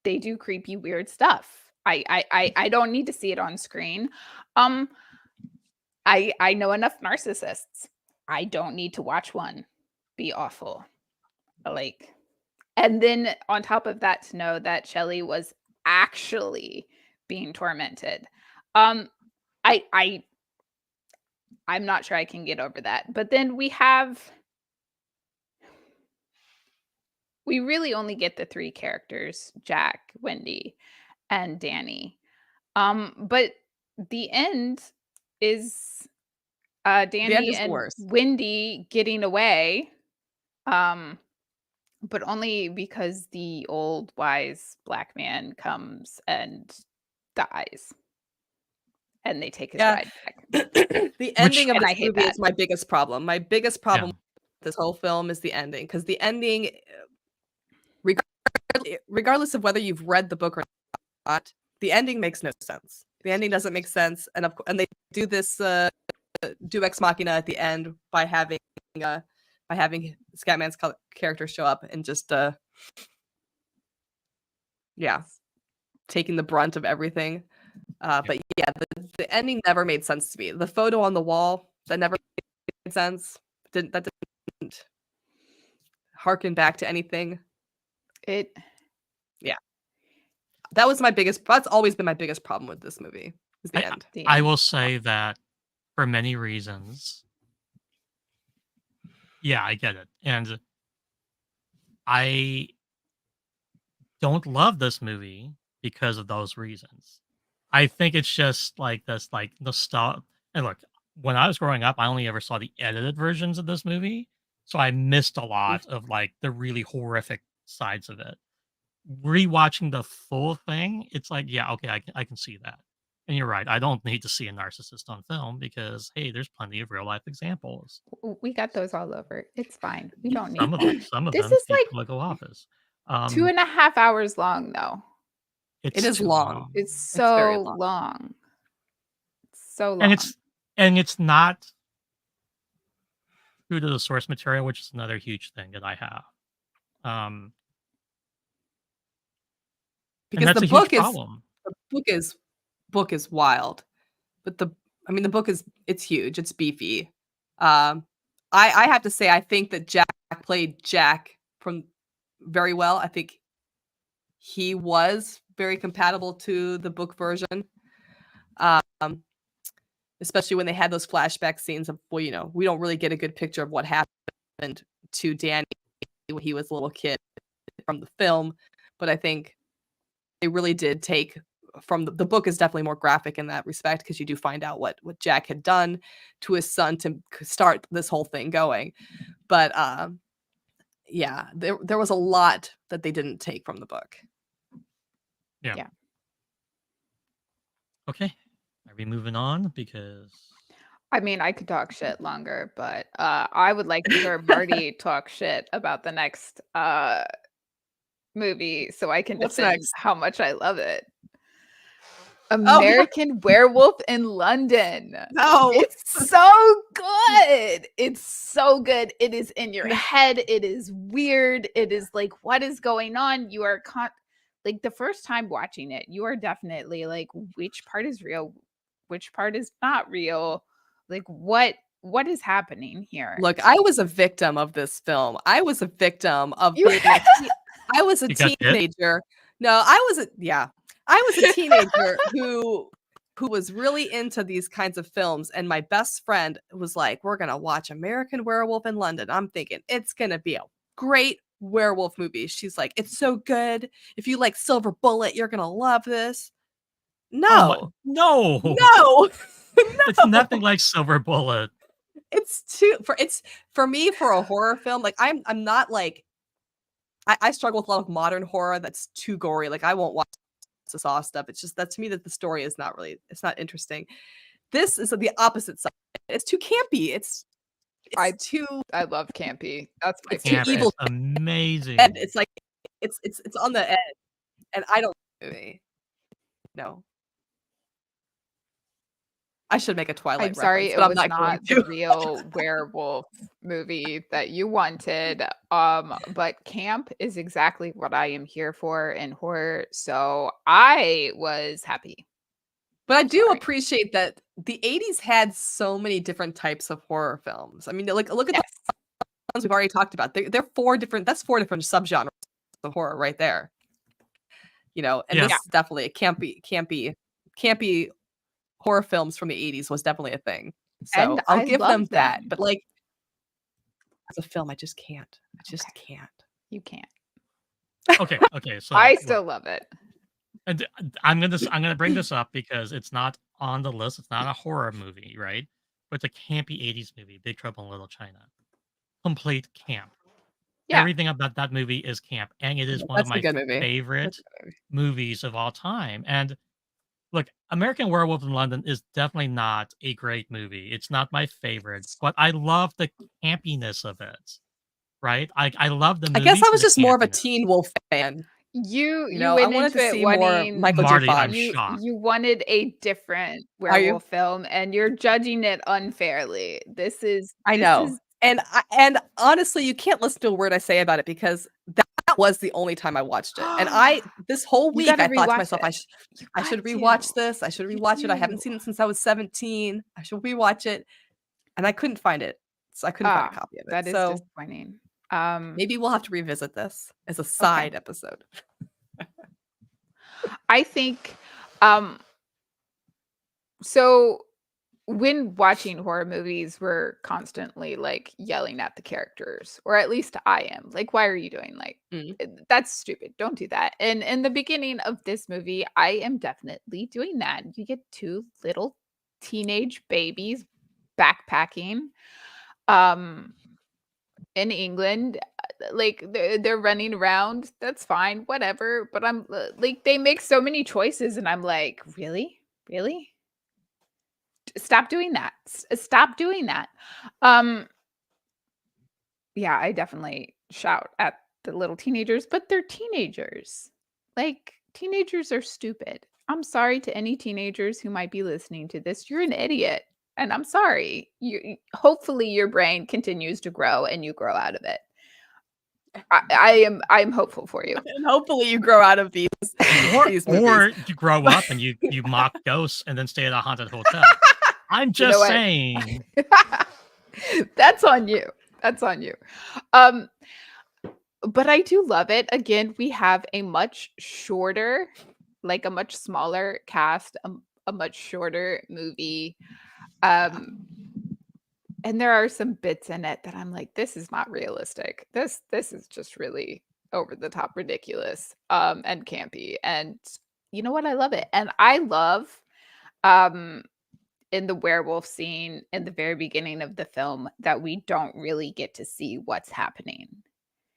They do creepy, weird stuff. I don't need to see it on screen. Um, I know enough narcissists. I don't need to watch one be awful. Like, and then on top of that, to know that Shelley was actually being tormented. Um, I I'm not sure I can get over that. But then we really only get the three characters: Jack, Wendy, and Danny. But the end is The end Danny is the and worst. Wendy getting away, um, but only because the old wise black man comes and dies, and they take his Yeah. ride back. The Which, ending of And I this hate movie that. is my biggest problem. My biggest yeah. problem with this whole film is the ending, because the ending, regardless of whether you've read the book or not, the ending makes no sense. The ending doesn't make sense, and they do this do ex machina at the end by having Scatman's character show up and just yeah, taking the brunt of everything. But yeah, the ending never made sense to me. The photo on the wall, that never made sense. That didn't harken back to anything. It That's always been my biggest problem with this movie, is the end. the I end. will say that for many reasons, yeah, I get it. And I don't love this movie because of those reasons. I think it's just like this, like nostalgia. And look, when I was growing up, I only ever saw the edited versions of this movie, so I missed a lot of like the really horrific sides of it. Rewatching the full thing, it's like, yeah, okay, I can see that. And you're right. I don't need to see a narcissist on film because hey, there's plenty of real life examples. We got those all over. It's fine. We don't need. Some of This them is keep like political office. 2.5 hours long, though. It's It is too long. long. It's It's very so long. long. So And long. and it's not true to the source material, which is another huge thing that I have. And Because that's the a huge book is problem. the book is wild, but the book it's huge, it's beefy. Um, I have to say, I think that Jack played Jack from very well. I think he was very compatible to the book version. Um, especially when they had those flashback scenes of, well, we don't really get a good picture of what happened to Danny when he was a little kid from the film, but I think they really did take from the book is definitely more graphic in that respect, because you do find out what Jack had done to his son to start this whole thing going. But yeah, there was a lot that they didn't take from the book. Yeah. Yeah. Okay. Are we moving on? Because I mean, I could talk shit longer, but I would like to hear Marty talk shit about the next movie so I can What's defend next? how much I love it. Oh, yeah. American Werewolf in London. No. It's so good. It's so good. It is in your head. It is weird. It is like, what is going on? You are like the first time watching it, you are definitely like, which part is real? Which part is not real? Like what is happening here? Look, I was a victim of this film. I was a victim of You- being I was a You got bit? teenager. No, I was a teenager who was really into these kinds of films, and my best friend was like, "We're gonna watch American Werewolf in London." I'm thinking it's gonna be a great werewolf movie. She's like, "It's so good. If you like Silver Bullet, you're gonna love this." no, No, no, no, it's nothing like Silver Bullet. it's for me, for a horror film. Like I'm not like I struggle with a lot of modern horror that's too gory. Like I won't watch the Saw stuff. It's just that to me that the story is it's not interesting. This is the opposite side. It's too campy. It's too I love campy. That's my It's too Camp favorite. is evil. amazing. and it's like it's on the edge. And I don't no. I should make a Twilight I'm sorry reference, it but I'm was not not going the to. real werewolf movie that you wanted. But camp is exactly what I am here for in horror. So I was happy. But I do Sorry. appreciate that the 80s had so many different types of horror films. I mean, like look at Yes. the ones we've already talked about. They're four different subgenres of horror right there. And Yeah. this is definitely a campy horror films from the 80s was definitely a thing. So And I'll I give love them that. them. But like as a film, I just can't. I just Okay. can't. You can't. Okay. So I look, still love it. and I'm gonna bring this up because it's not on the list. It's not a horror movie, right? But it's a campy '80s movie, Big Trouble in Little China. Complete camp. Yeah. Everything about that movie is camp, and it is one of That's a my good movie. favorite That's a good movie. movies of all time. And look, American Werewolf in London is definitely not a great movie. It's not my favorite, but I love the campiness of it. Right? I love the I movie. guess I for was the just more of a campiness. Teen Wolf fan. You I went wanted into to it see more wanting Michael J. Marty, Fox. I'm shocked. you wanted a different Are you? werewolf film, and you're judging it unfairly. I know. And honestly, you can't listen to a word I say about it, because that was the only time I watched it. And this whole You week gotta I thought to rewatch myself, it. I should got rewatch to. this. I should You rewatch it. I haven't do. seen it since I was 17. I should rewatch it. And I couldn't find it. So I couldn't find a copy of it. That is So disappointing. maybe we'll have to revisit this as a side episode. I think so when watching horror movies, we're constantly like yelling at the characters, or at least I am. Like, why are you doing that's stupid. Don't do that. And in the beginning of this movie, I am definitely doing that. You get two little teenage babies backpacking in England. Like they're running around. That's fine, whatever. But I'm like, they make so many choices, and I'm like, really? Stop doing that. Stop doing that. Yeah, I definitely shout at the little teenagers, but they're teenagers. Like, teenagers are stupid. I'm sorry to any teenagers who might be listening to this. You're an idiot. And I'm sorry. Hopefully your brain continues to grow and you grow out of it. I'm hopeful for you. And hopefully you grow out of these movies. Or you grow up and you mock ghosts and then stay at a haunted hotel. I'm just saying. That's on you. That's on you. But I do love it. Again, we have a much shorter, like a much smaller cast, a much shorter movie. And there are some bits in it that I'm like, this is not realistic. This is just really over the top ridiculous and campy. And you know what? I love it. And I love in the werewolf scene in the very beginning of the film that we don't really get to see what's happening.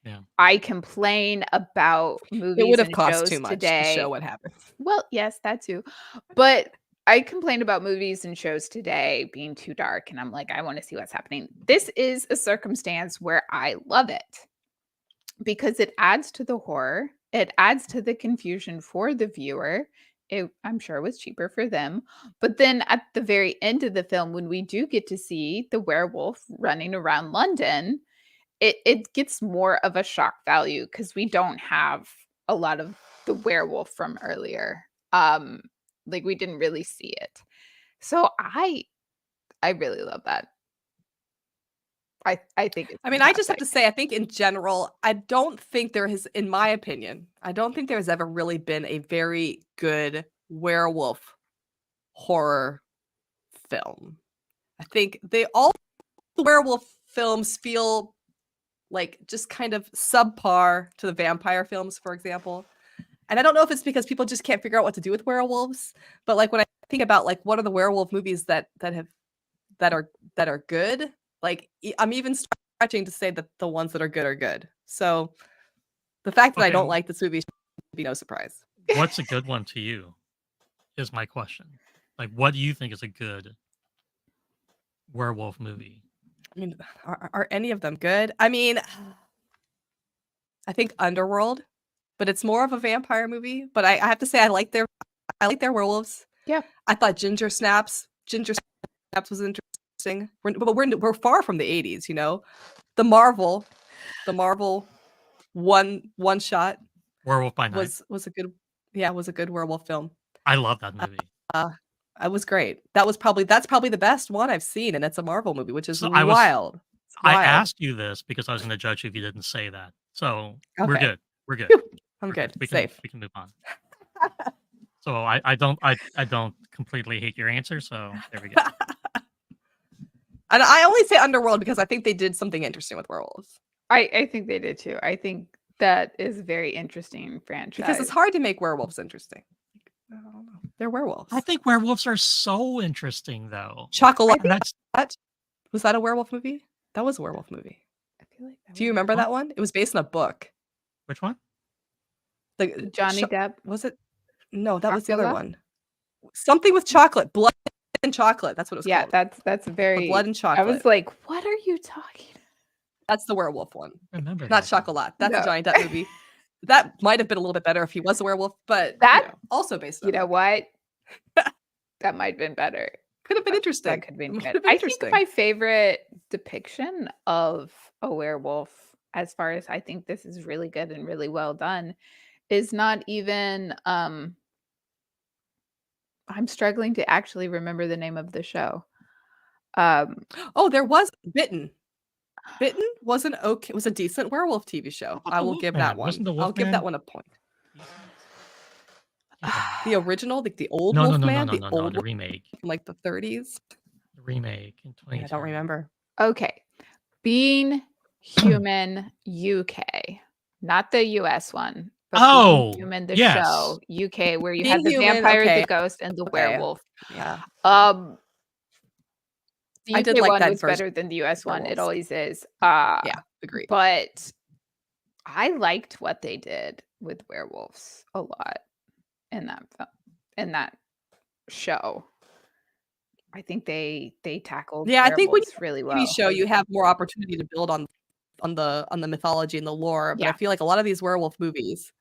Yeah. I complain about movies It would have and cost shows too much today. to show what happens. Well, yes, that too. But I complain about movies and shows today being too dark, and I'm like, I want to see what's happening. This is a circumstance where I love it because it adds to the horror. It adds to the confusion for the viewer. I'm sure it was cheaper for them. But then at the very end of the film, when we do get to see the werewolf running around London, it gets more of a shock value because we don't have a lot of the werewolf from earlier. Like we didn't really see it. So I really love that. I think it's I just have fantastic. to say, I think in general, I don't think there has, in my opinion, I don't think there has ever really been a very good werewolf horror film. I think all the werewolf films feel like just kind of subpar to the vampire films, for example. And I don't know if it's because people just can't figure out what to do with werewolves, but like when I think about like what are the werewolf movies that are good, like I'm even stretching to say that the ones that are good. So the fact that I don't like this movie should be no surprise. What's a good one to you? Is my question. Like, what do you think is a good werewolf movie? I mean, are any of them good? I mean, I think Underworld, but it's more of a vampire movie. But I have to say, I like their werewolves. Yeah, I thought Ginger Snaps was interesting. But we're far from the 80s, you know. The Marvel one shot Werewolf by Night was a good werewolf film. I love that movie. It was great. That's probably the best one I've seen, and it's a Marvel movie, which is So wild. I asked you this because I was going to judge you if you didn't say that. So we're Okay. good. We're good. I'm We're good. We Safe. can move on. So I don't completely hate your answer. So there we go. And I only say Underworld because I think they did something interesting with werewolves. I think they did too. I think that is a very interesting franchise. Because it's hard to make werewolves interesting. I don't know. They're werewolves. I think werewolves are so interesting, though. Chocolate. That's Was that a werewolf movie? That was a werewolf movie. I feel like Do you remember that one? It was based on a book. which one? The Johnny Depp? Was it? No, that was the other Dracula? one. Something with chocolate, blood and chocolate. That's what it was Yeah, called. that's very. Blood and I chocolate. was like, what are you talking? That's the werewolf one. Remember Not that. Chocolat. That's No. a Johnny Depp movie. That might have been a little bit better if he was a werewolf, but That- also based on You know what? That might have been better. could have been interesting. That could have been Might good. have been I interesting. think my favorite depiction of a werewolf, as far as I think this is really good and really well done, is not even. I'm struggling to actually remember the name of the show. Oh, there was Bitten. Bitten was was a decent werewolf TV show. What I the will give Wolfman? that one. Wasn't the I'll give Wolfman- that one a point. The original, like the old No, Wolfman, the old remake. from like the 30s. The remake in 2010. I don't remember. Okay, Being Human UK, not the US one. But Oh, Being Human, the yes. show UK, where you Being have the Human, vampire, okay. the ghost, and the Okay. werewolf. Yeah. The I UK did like one that was version better than the US one. It werewolves. always is. Yeah, agreed. But I liked what they did with werewolves a lot in that film, in that show. I think they tackled Yeah, I think when werewolves really TV well. show, you have more opportunity to build on the mythology and the lore. But I Yeah. feel like a lot of these werewolf movies,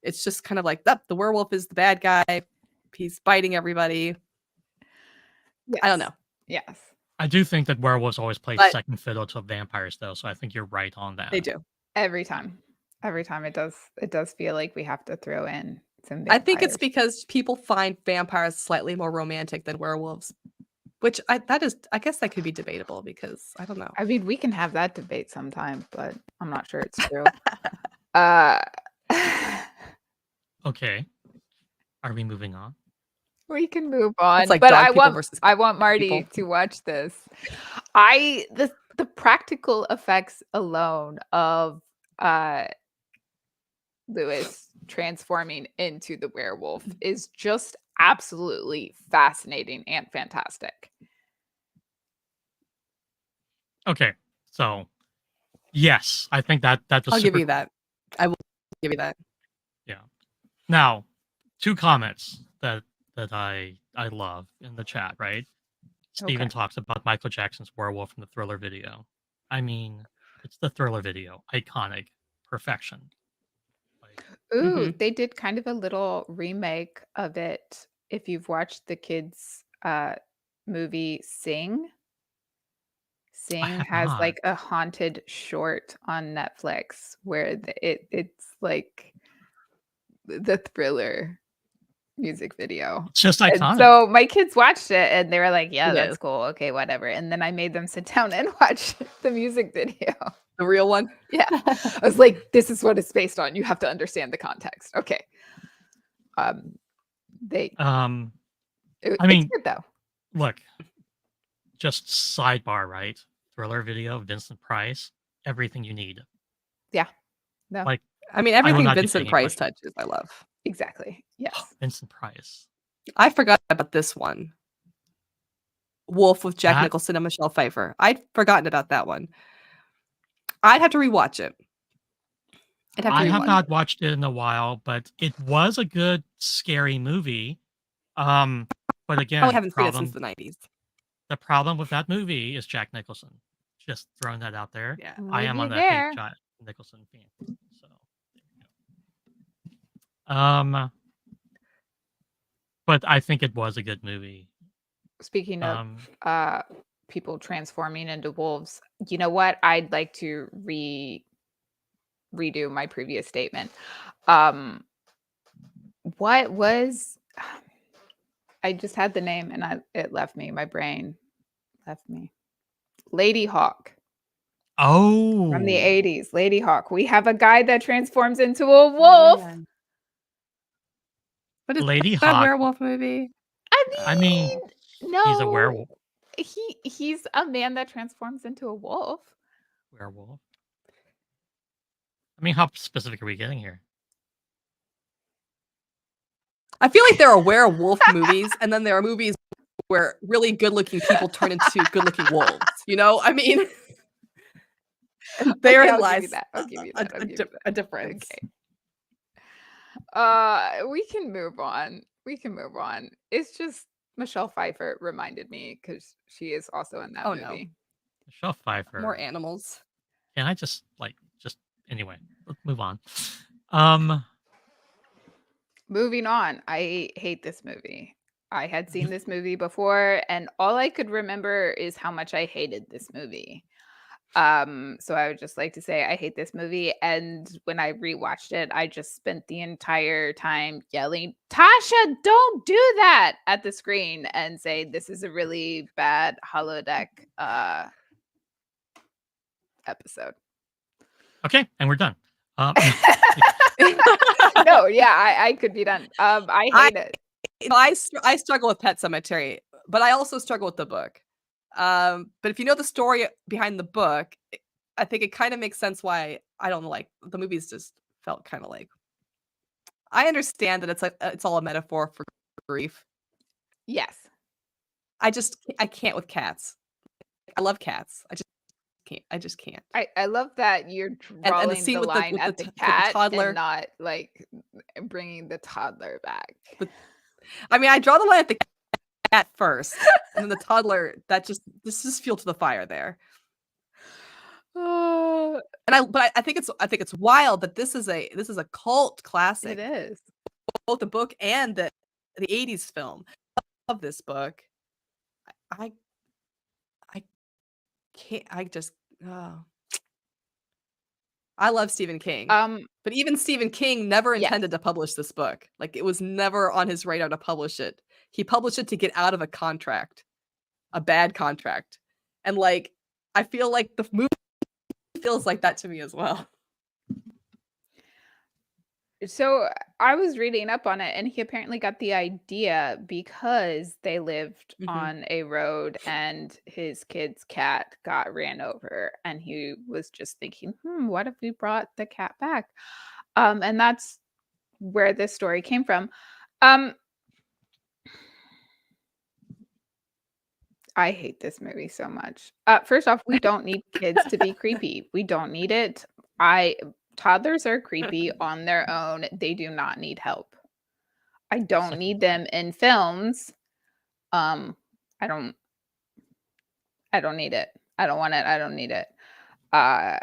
it's just kind of like the werewolf is the bad guy. He's biting everybody. I don't know. Yes. I do think that werewolves always play But- second fiddle to vampires, though. So I think you're right on that. They do. Every time it does feel like we have to throw in some I think it's vampires. because people find vampires slightly more romantic than werewolves, which I guess that could be debatable because I don't know. I mean, we can have that debate sometime, but I'm not sure it's true. uh Okay. Are we moving on? We can move on, like but dog people versus I want Marty people. to watch this. The practical effects alone of Lewis transforming into the werewolf is just absolutely fascinating and fantastic. Okay. So, yes, I think that was I'll give super you that. I will give you that. Yeah. Now, 2 comments that I love in the chat, right? Steven Okay. talks about Michael Jackson's Werewolf from the Thriller video. I mean, it's the Thriller video. Iconic. Perfection. Like, Ooh, they did kind of a little remake of it. If you've watched the kids' movie Sing have has not. like a haunted short on Netflix where it's like the Thriller music video. It's just And iconic. so my kids watched it and they were like, yeah, It that's is. cool. Okay, whatever. And then I made them sit down and watch the music video. The real one. Yeah. I was like, this is what it's based on. You have to understand the context. Okay. It's good though. Look, just sidebar, right? Thriller video, Vincent Price, everything you need. Yeah. No. Like, I mean, will everything not be Vincent taking Price questions. touches, I love. Exactly. Yes. Vincent Price. I forgot about this one. Wolf with Jack That- Nicholson and Michelle Pfeiffer. I'd forgotten about that one. I'd have to rewatch it. I have not watched it in a while, but it was a good scary movie. But again, I haven't seen it since the 90s. the problem with that movie is Jack Nicholson. Just throwing that out there. Yeah. I am on the there. hate Jack Nicholson fan. So, there you go. But I think it was a good movie. Speaking of people transforming into wolves, you know what? I'd like to redo my previous statement. What was I just had the name and it left me. My brain left me. Lady Hawk Oh, from the 80s. Lady Hawk. We have a guy that transforms into a wolf. But is Lady that Hawk. werewolf movie? I mean, no. He's a werewolf. He's a man that transforms into a wolf. Werewolf. I mean, how specific are we getting here? I feel like there are werewolf movies, and then there are movies where really good-looking people turn into good-looking wolves. You know, I mean, and therein I'll lies give you that. I'll give you that. I'll give you a difference. Okay. We can move on. It's just Michelle Pfeiffer reminded me because she is also in that Oh, movie. no. Michelle Pfeiffer. More animals. Can I just anyway, let's move on. Moving on. I hate this movie. I had seen this movie before, and all I could remember is how much I hated this movie. So I would just like to say I hate this movie. And when I rewatched it, I just spent the entire time yelling, Tasha, don't do that at the screen and say this is a really bad holodeck episode. Okay, and we're done. No, yeah, I could be done. I hate it. You know, I struggle with Pet Semetery, but I also struggle with the book. But if you know the story behind the book, I think it kind of makes sense why I don't like the movies. Just felt kind of like I understand that it's all a metaphor for grief. Yes. I can't with cats. I love cats. I just can't. I love that you're drawing the scene with line at the with the cat toddler. and not like bringing the toddler back. I mean, I draw the line at the cat first, and then the toddler. This just fuel to the fire there. Oh, But I think it's wild that this is a cult classic. it is. Both the book and the 80s film of this book. I can't. I just. Oh. I love Stephen King, Um, but even Stephen King never yes. intended to publish this book. Like, it was never on his radar to publish it. He published it to get out of a contract, a bad contract. And, like, I feel like the movie feels like that to me as well. So I was reading up on it, and he apparently got the idea because they lived Mhm. on a road and his kid's cat got ran over, and he was just thinking, what if we brought the cat back? And that's where this story came from. Um, I hate this movie so much. First off, we don't need kids to be creepy. We don't need it. Toddlers are creepy on their own. They do not need help. I don't Second need that. them in films. Um, I don't need it. I don't want it. I don't need it. Uh,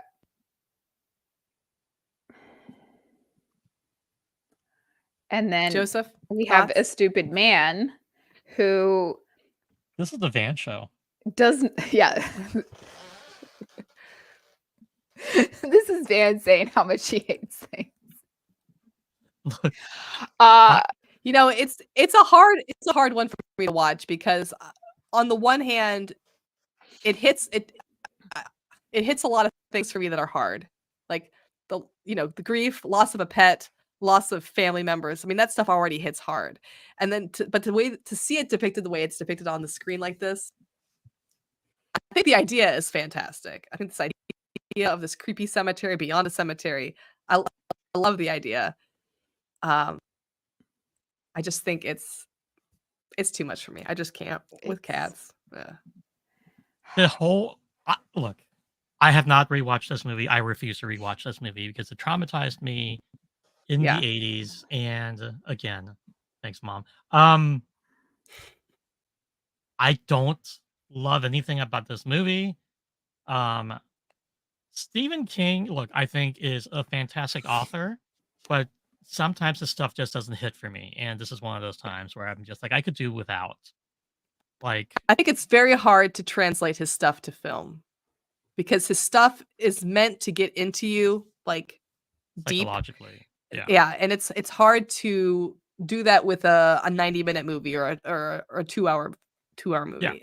and then Joseph, we have a thoughts? stupid man who This is the Van show. doesn't yeah. This is Van saying how much she hates things. Look, Uh, You know, it's a hard one for me to watch because on the one hand, it hits a lot of things for me that are hard. Like the grief, loss of a pet, loss of family members. I mean, that stuff already hits hard. And then but the way to see it depicted the way it's depicted on the screen like this, I think the idea is fantastic. I think this idea of this creepy cemetery beyond a cemetery, I love the idea. Um, I just think it's too much for me. I just can't with it's cats. Yeah. the whole look. I have not rewatched this movie. I refuse to rewatch this movie because it traumatized me in Yeah. the 80s. And again, thanks, Mom. I don't love anything about this movie. Stephen King, look, I think is a fantastic author, but sometimes the stuff just doesn't hit for me. And this is one of those times where I'm just like, I could do without. Like, I think it's very hard to translate his stuff to film because his stuff is meant to get into you like deep. psychologically. Yeah. Yeah, and it's hard to do that with a 90-minute movie or a 2-hour movie. Yeah.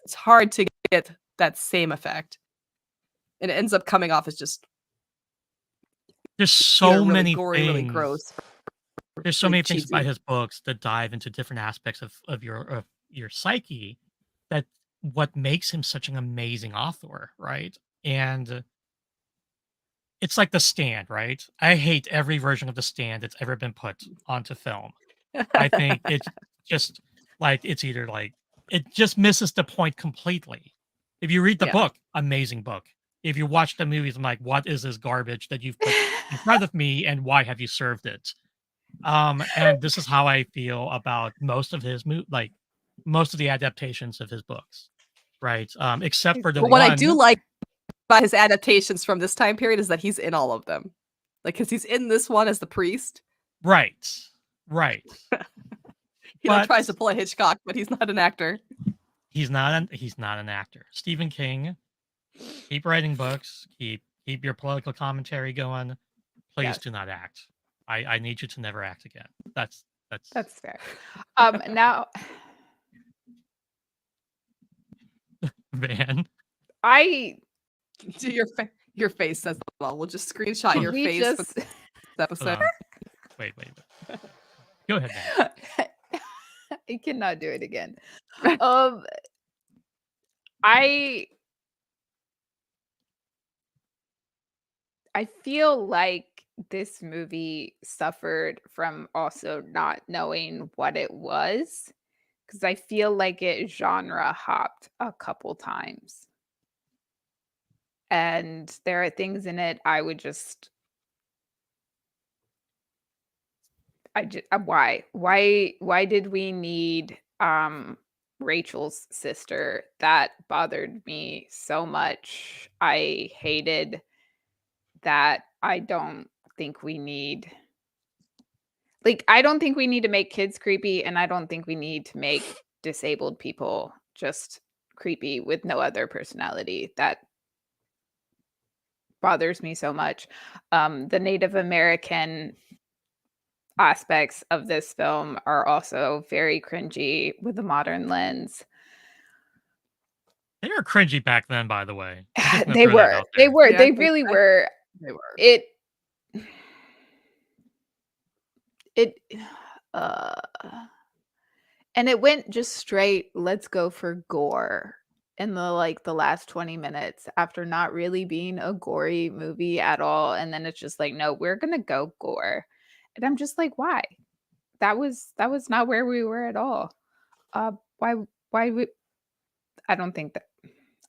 It's hard to get that same effect. And it ends up coming off as just There's so really many gory, things. really gross. There's so really many things about cheesy. his books that dive into different aspects of your psyche that what makes him such an amazing author, right? And it's like The Stand, right? I hate every version of The Stand that's ever been put onto film. I think it's just like it's either like it just misses the point completely. If you read the Yeah. book, amazing book. If you watch the movies, I'm like, what is this garbage that you've put in front of me, and why have you served it? And this is how I feel about most of his like most of the adaptations of his books, right? Except for the But what I one, do like about his adaptations from this time period is that he's in all of them. Like, because he's in this one as the priest. right, right. He But tries to pull a Hitchcock, but he's not an actor. he's not an actor. Stephen King, keep writing books, keep your political commentary going. Please Yes. do not act. I need you to never act again. That's fair. Now Van. I Your face says it all. We'll just screenshot your we face for just this Hold episode. on. Wait. Go ahead, Van. I cannot do it again. I feel like this movie suffered from also not knowing what it was, because I feel like it genre hopped a couple times. And there are things in it I would just why did we need Rachel's sister? That bothered me so much. I hated that. I don't think we need to make kids creepy, and I don't think we need to make disabled people just creepy with no other personality. That bothers me so much. The Native American aspects of this film are also very cringy with a modern lens. They were cringy back then, by the way. I'm just gonna They throw that were. out They there. were. Yeah, They really were. they were. It it uh and it went just straight, let's go for gore in the last 20 minutes after not really being a gory movie at all. And then it's just like, no, we're gonna go gore. And I'm just like, why? That was not where we were at all. Uh why would I don't think that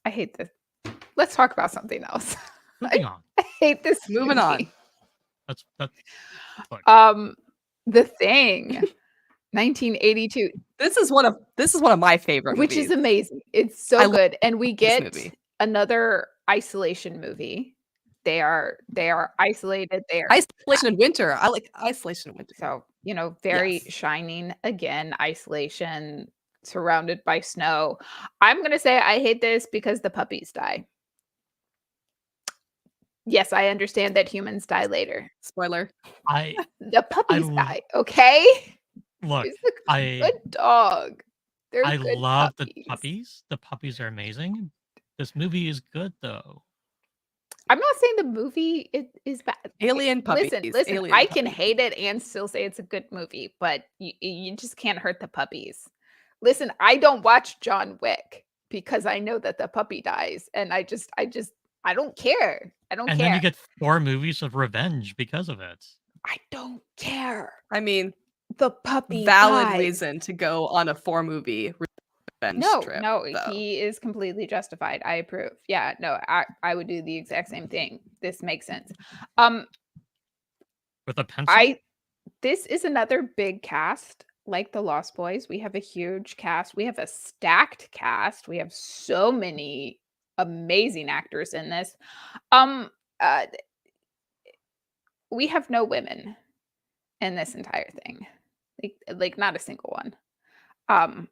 I hate this. Let's talk about something else. Moving on. I hate this Moving on. movie. That's look, The Thing, 1982, This is one of my favorite which movies. is amazing. It's so I love good, and we this get movie. another isolation movie. They are isolated. They are Isolation in Winter. I like Isolation in Winter. so very Yes. shining again. Isolation, surrounded by snow. I'm gonna say I hate this because the puppies die. Yes, I understand that humans die later. Spoiler. I The puppies l- die, okay? look. It's a I good dog. They're I good love the puppies. puppies. The puppies are amazing. This movie is good though. I'm not saying the movie is bad. Alien puppies. Listen, Alien I can puppies. hate it and still say it's a good movie, but you just can't hurt the puppies. Listen, I don't watch John Wick because I know that the puppy dies, and I don't care. I don't And care. then you get 4 movies of revenge because of it. I don't care. I mean, The puppy valid dies. reason to go on a 4-movie revenge trip. No, though. he is completely justified. I approve. Yeah, no, I would do the exact same thing. This makes sense. With a pencil? This is another big cast like the Lost Boys. We have a huge cast. We have a stacked cast. We have so many amazing actors in this. Uh we have no women in this entire thing. Like not a single one.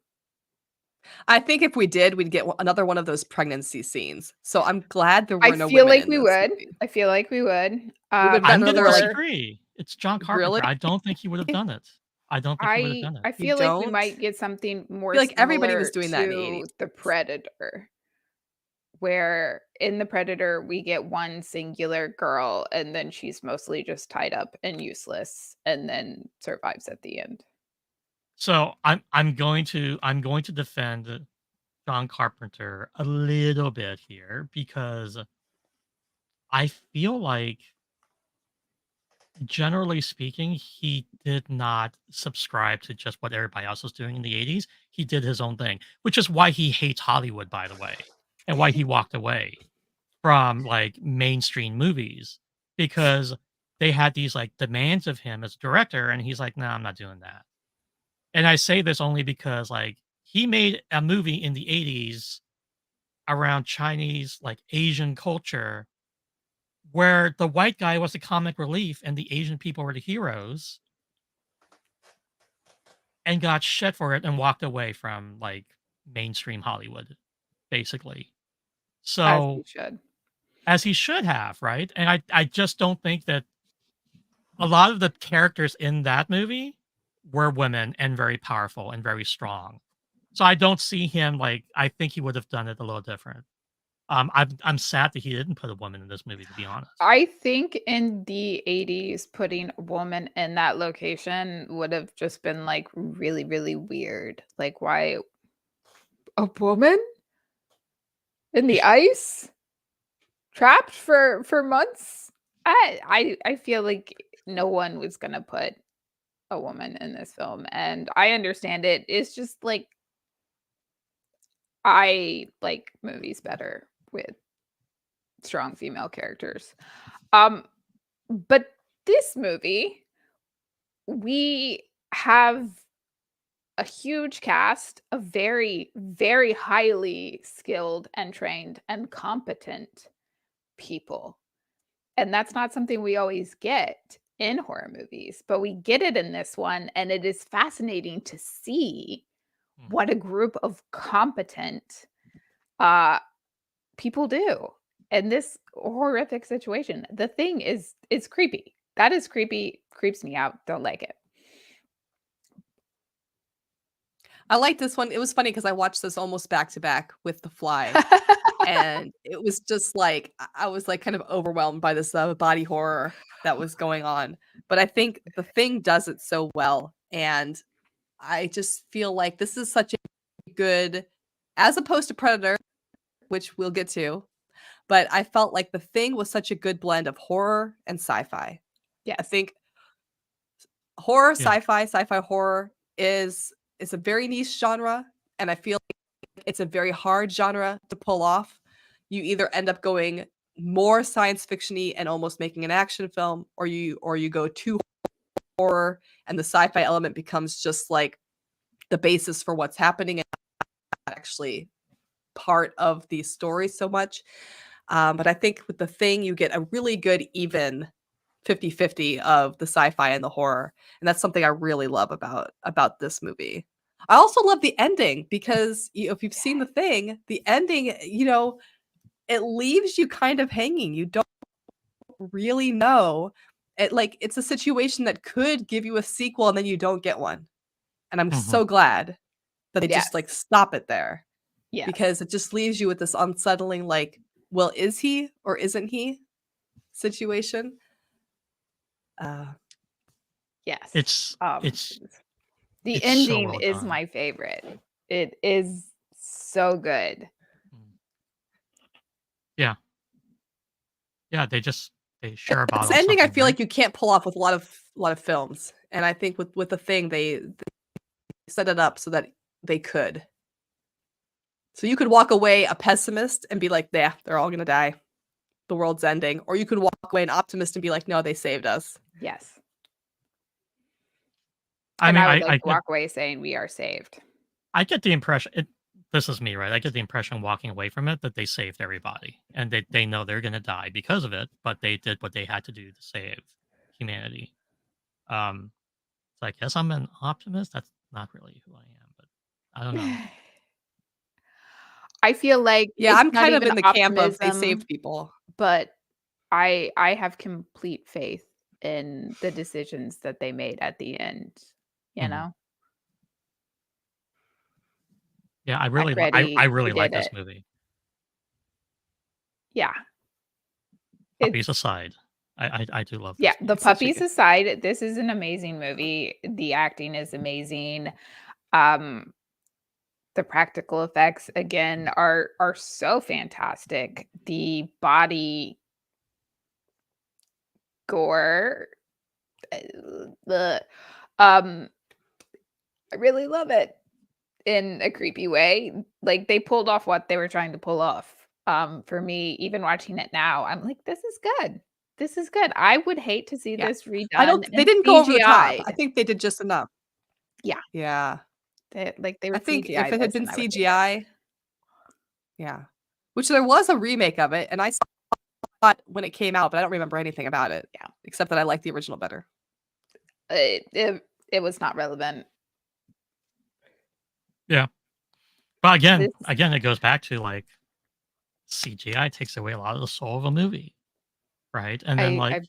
I think if we did, we'd get another one of those pregnancy scenes. So I'm glad there were I no feel women like in we this would. movie. I feel like we would. would've I'm done gonna another, like- disagree. It's John Carpenter. Really? I don't think he would have done it. I don't think he would have done it. I feel like we don't? might get something more like everybody was similar doing that in the to 80s. The Predator, where in The Predator we get one singular girl and then she's mostly just tied up and useless and then survives at the end. So I'm going to defend John Carpenter a little bit here because I feel like, generally speaking, he did not subscribe to just what everybody else was doing in the 80s. He did his own thing, which is why he hates Hollywood, by the way, and why he walked away from like mainstream movies, because they had these like demands of him as a director, and he's like, no, I'm not doing that. And I say this only because like he made a movie in the 80s around Chinese, like Asian culture, where the white guy was the comic relief and the Asian people were the heroes, and got shit for it and walked away from like mainstream Hollywood, basically. As So you should. as he should have, right? And I just don't think that a lot of the characters in that movie were women and very powerful and very strong. So I don't see him like, I think he would have done it a little different. I'm sad that he didn't put a woman in this movie, to be honest. I think in the 80s, putting a woman in that location would have just been like really, really weird. Like, why a woman in the ice, trapped for months? I feel like no one was gonna put a woman in this film, and I understand it. It's just like I like movies better with strong female characters. But this movie, we have a huge cast of very, very highly skilled and trained and competent people. And that's not something we always get in horror movies, but we get it in this one. And it is fascinating to see what a group of competent people do in this horrific situation. The Thing is creepy. That is creepy. Creeps me out. Don't like it. I like this one. It was funny because I watched this almost back to back with The Fly, and it was just like I was like kind of overwhelmed by this body horror that was going on. But I think The Thing does it so well, and I just feel like this is such a good, as opposed to Predator, which we'll get to. But I felt like The Thing was such a good blend of horror and sci-fi. I Yes. think horror, Yeah. sci-fi horror is a very niche genre, and I feel like it's a very hard genre to pull off. You either end up going more science fiction-y and almost making an action film, or you go too horror and the sci-fi element becomes just like the basis for what's happening and not actually part of the story so much. But I think with The Thing, you get a really good even 50-50 of the sci-fi and the horror. And that's something I really love about this movie. I also love the ending because if you've seen The Thing, the ending, it leaves you kind of hanging. You don't really know. It's a situation that could give you a sequel and then you don't get one. And I'm so glad that they just like stop it there. Yeah. Because it just leaves you with this unsettling, like, well, is he or isn't he situation? Yes. It's the it's so ending well is done. my favorite. It is so good. Yeah, they share a bottle. This ending, I something, feel right? like you can't pull off with a lot of films, and I think with The Thing, they set it up so that they could. So you could walk away a pessimist and be like, "Yeah, they're all gonna die. The world's ending," or you could walk away an optimist and be like, "No, they saved us." Yes. I And mean, I would like to walk away saying we are saved. I get the impression this is me, right? I get the impression walking away from it that they saved everybody and they know they're going to die because of it, but they did what they had to do to save humanity. So I guess I'm an optimist. That's not really who I am, but I don't know. I feel like Yeah, it's I'm not kind of even in the camp of they optimism, saved people. but I have complete faith in the decisions that they made at the end, you Mhm. know? Yeah, I really Ready, we like did this it. movie. Yeah. Puppies It's aside, I do love Yeah, this the movie. It's such a puppies good aside, this is an amazing movie. The acting is amazing. Um, the practical effects again are so fantastic. The body gore, the I really love it in a creepy way. Like they pulled off what they were trying to pull off. For me, even watching it now, I'm like, this is good. This is good. I would hate to see Yeah. this They redone and didn't go over the top. I CGI'd. think they did just enough. Yeah. Yeah. They I would think if CGI it had this been and I would hate it. CGI, yeah. Which there was a remake of it, and I saw it when it came out, but I don't remember anything about it. Yeah. Except that I like the original better. It was not relevant. Yeah. But again, This it goes back to like CGI takes away a lot of the soul of a movie, right? And then like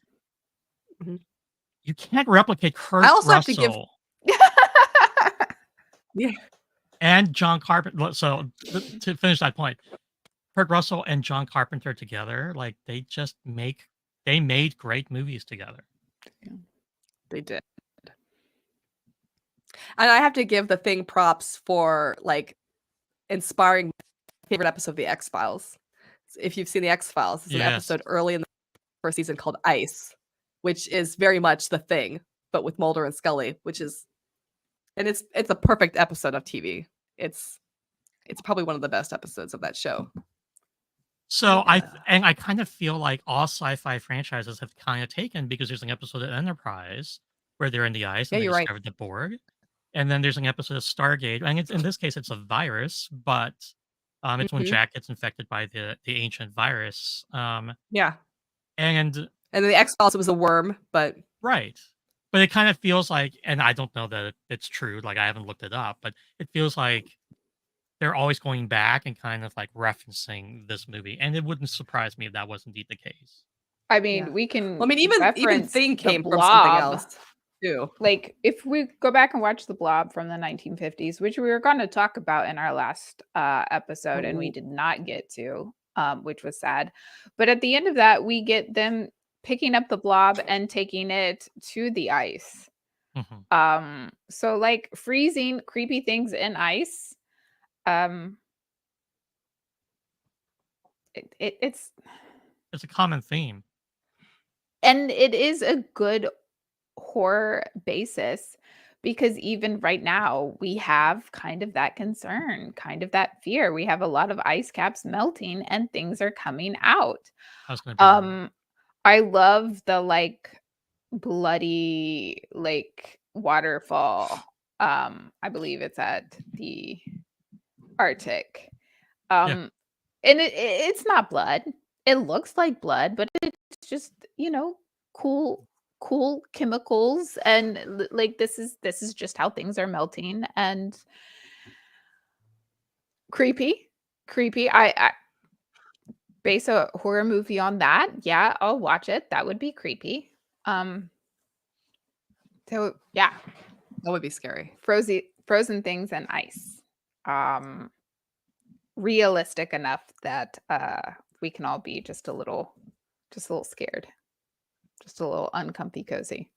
Mhm. you can't replicate Kurt I also have to give Russell Yeah. and John Carpenter. So to finish that point, Kurt Russell and John Carpenter together, like they made great movies together. They did. And I have to give The Thing props for like inspiring my favorite episode of The X-Files. If you've seen The X-Files, it's an Yes. episode early in the first season called Ice, which is very much The Thing, but with Mulder and Scully, it's a perfect episode of TV. It's probably one of the best episodes of that show. So I kind of feel like all sci-fi franchises have kind of taken, because there's an episode of Enterprise where they're in the ice Yeah, and they you're right. discovered the Borg, and then there's an episode of Stargate, and in this case it's a virus, but it's when Mhm. Jack gets infected by the ancient virus. Yeah. And And then The X-Files, it was a worm, but right. But it kind of feels like, and I don't know that it's true, like I haven't looked it up, but it feels like they're always going back and kind of like referencing this movie, and it wouldn't surprise me if that was indeed the case. I Yeah. mean, we Well, I can mean, even reference Thing the came from something Blob. else too. Like, if we go back and watch the Blob from the 1950s, which we were going to talk about in our last episode, and we Ooh. did not get to, which was sad. But at the end of that, we get them picking up the Blob and taking it to the ice. Mhm. So like freezing creepy things in ice. Um, it's It's a common theme. and it is a good horror basis because even right now we have kind of that concern, kind of that fear. We have a lot of ice caps melting and things are coming out. I was going to bring that up. I love the like bloody like waterfall. I believe it's at the Arctic. Yeah. And it's not blood. It looks like blood, but it's just, cool chemicals and like this is just how things are melting and creepy. Creepy. I base a horror movie on that. Yeah, I'll watch it. That would be creepy. So yeah, That would be scary. frozen things and ice. Realistic enough that we can all be just a little scared, just a little uncomfy cozy.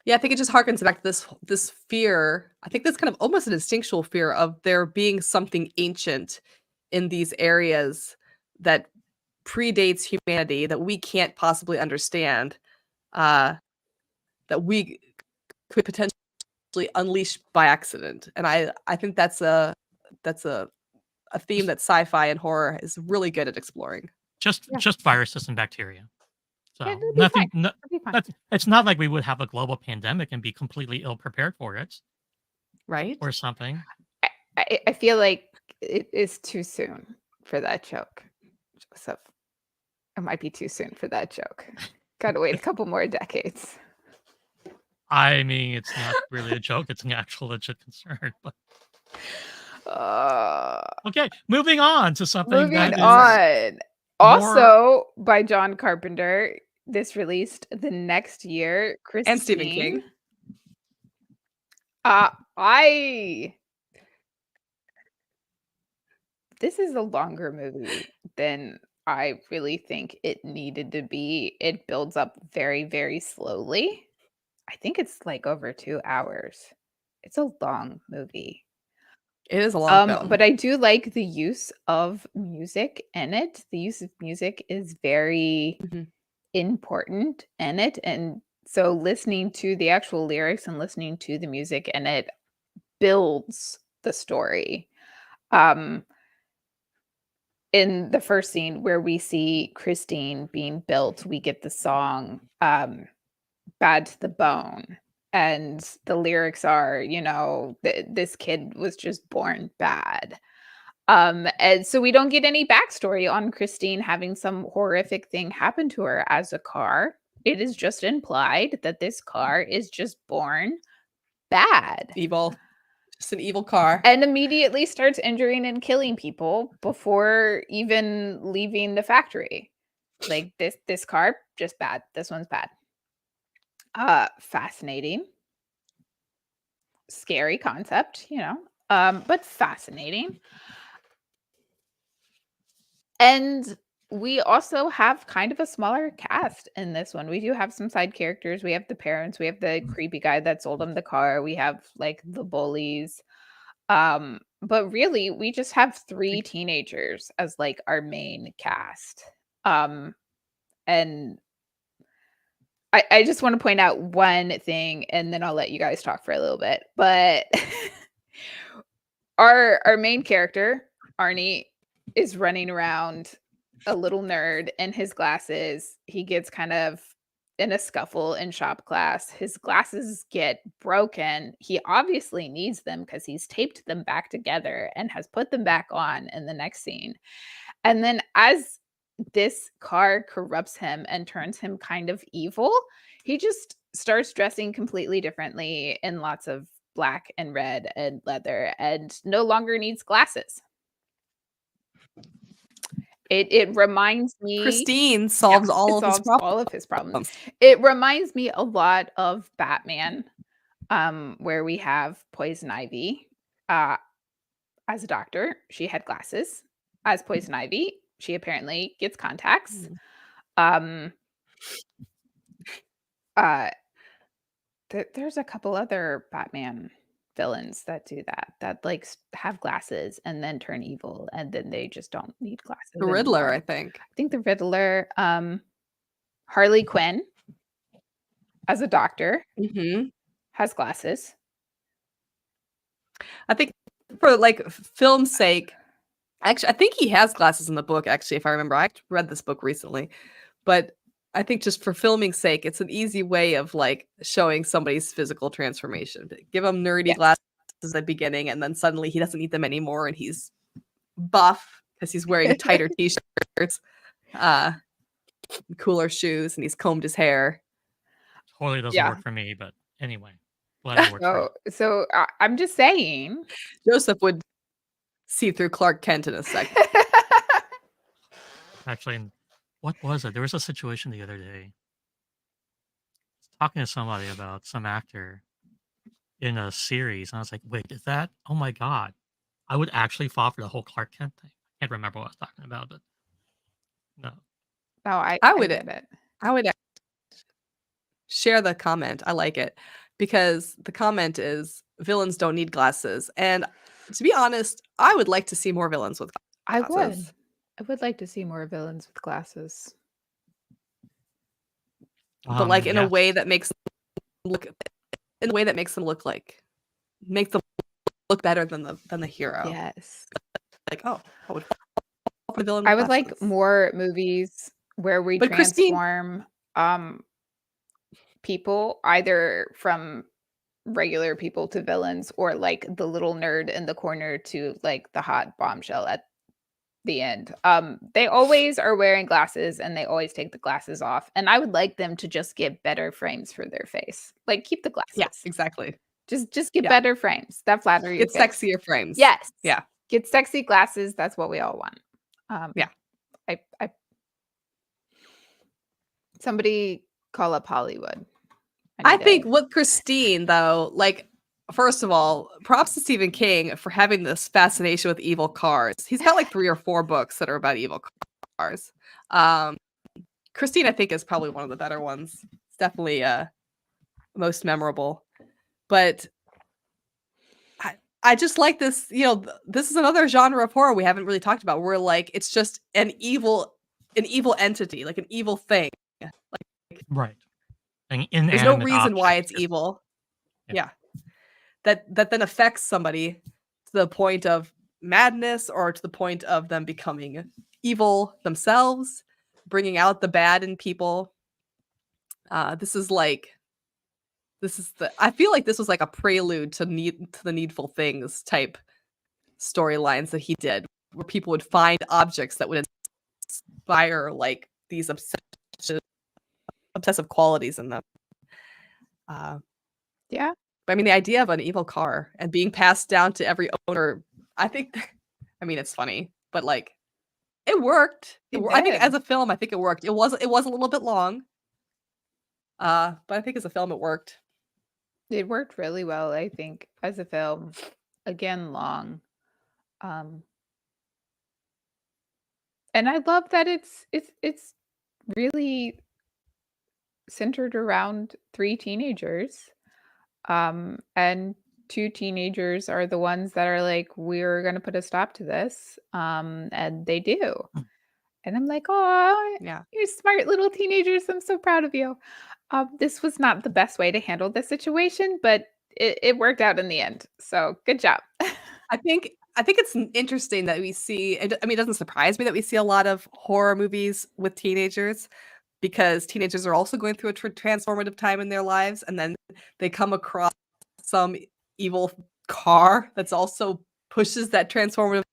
Yeah, I think it just harkens back to this fear. I think that's kind of almost an instinctual fear of there being something ancient in these areas that predates humanity that we can't possibly understand, that we could potentially unleash by accident. And I think that's a theme that sci-fi and horror is really good at exploring. Just viruses and bacteria. So Yeah, it'll be fine. nothing. It'll be fine. It's not like we would have a global pandemic and be completely ill prepared for it Right? or something. I feel like it is too soon for that joke, Joseph. It might be too soon for that joke. Gotta wait a couple more decades. I mean, it's not really a joke; it's an actual legit concern. But okay, moving on to something Moving that is on. more. Also by John Carpenter, this released the next year. Christine. And Stephen King. This is a longer movie than I really think it needed to be. It builds up very, very slowly. I think it's like over 2 hours. It's a long movie. It is a long film. But I do like the use of music in it. The use of music is very important in it. And so listening to the actual lyrics and listening to the music in it builds the story. In the first scene where we see Christine being built, we get the song Bad to the Bone. And the lyrics are, this kid was just born bad. And so we don't get any backstory on Christine having some horrific thing happen to her as a car. It is just implied that this car is just born bad. Evil. Just an evil car. And immediately starts injuring and killing people before even leaving the factory. Like this car, just bad. This one's bad. Fascinating. Scary concept, but fascinating. And we also have kind of a smaller cast in this one. We do have some side characters. We have the parents. We have the creepy guy that sold them the car. We have like the bullies. But really, we just have 3 teenagers as like our main cast. And I just want to point out one thing, and then I'll let you guys talk for a little bit. But our main character, Arnie, is running around a little nerd in his glasses. He gets kind of in a scuffle in shop class. His glasses get broken. He obviously needs them because he's taped them back together and has put them back on in the next scene. And then as this car corrupts him and turns him kind of evil, he just starts dressing completely differently in lots of black and red and leather and no longer needs glasses. It reminds me Christine solves all it of his solves problems. all of his problems. It reminds me a lot of Batman, where we have Poison Ivy, as a doctor. She had glasses. As Poison Ivy, she apparently gets contacts. Um, uh, there's a couple other Batman villains that do that like have glasses and then turn evil and then they just don't need glasses The Riddler, anymore. I think. I think the Riddler, Harley Quinn as a doctor has glasses. I think for like film's sake, actually, I think he has glasses in the book. Actually, if I remember, I read this book recently, but I think just for filming sake, it's an easy way of like showing somebody's physical transformation. Give him nerdy glasses at the beginning, and then suddenly he doesn't need them anymore, and he's buff because he's wearing tighter t-shirts, cooler shoes, and he's combed his hair. Totally doesn't work for me, but anyway, glad it works for you. So I'm just saying, Joseph would see through Clark Kent in a second. Actually, what was it? There was a situation the other day. Talking to somebody about some actor in a series, and I was like, "Wait, is that? Oh my god!" I would actually fall for the whole Clark Kent thing. I can't remember what I was talking about, but no. No, I would get it. I would share the comment. I like it because the comment is villains don't need glasses, and to be honest, I would like to see more villains with glasses. I would like to see more villains with glasses. But like in a way that makes them look like make them look better than the hero. Yes. Like, oh, I would fall for the villain I with would like glasses. more movies where we But Christine- transform people either from regular people to villains or like the little nerd in the corner to like the hot bombshell at the end. They always are wearing glasses and they always take the glasses off. And I would like them to just get better frames for their face. Like keep the glasses. Yes, exactly. Just get better frames that flatter your Get face. sexier frames. Yes. Yeah. Get sexy glasses. That's what we all want. Yeah. I somebody call up Hollywood. I think with Christine, though, like, first of all, props to Stephen King for having this fascination with evil cars. He's got like 3 or 4 books that are about evil cars. Christine, I think, is probably one of the better ones. It's definitely most memorable. But I just like this, this is another genre of horror we haven't really talked about, where like it's just an evil entity, like an evil thing. Right. There's no reason why it's evil. Yeah. That then affects somebody to the point of madness or to the point of them becoming evil themselves, bringing out the bad in people. I feel like this was like a prelude to the Needful Things type storylines that he did, where people would find objects that would inspire like these obsessive qualities in them. Yeah. But I mean, the idea of an evil car and being passed down to every owner, it's funny, but like it worked. I think as a film, I think it worked. It was a little bit long. But I think as a film it worked. It worked really well, I think, as a film. Again, long. And I love that it's really centered around 3 teenagers. And 2 teenagers are the ones that are like, we're gonna put a stop to this. And they do. And I'm like, oh, Yeah. you're smart little teenagers. I'm so proud of you. This was not the best way to handle the situation, but it worked out in the end. So good job. I think it's interesting that we see. It doesn't surprise me that we see a lot of horror movies with teenagers, because teenagers are also going through a transformative time in their lives, and then they come across some evil car that's also pushes that transformative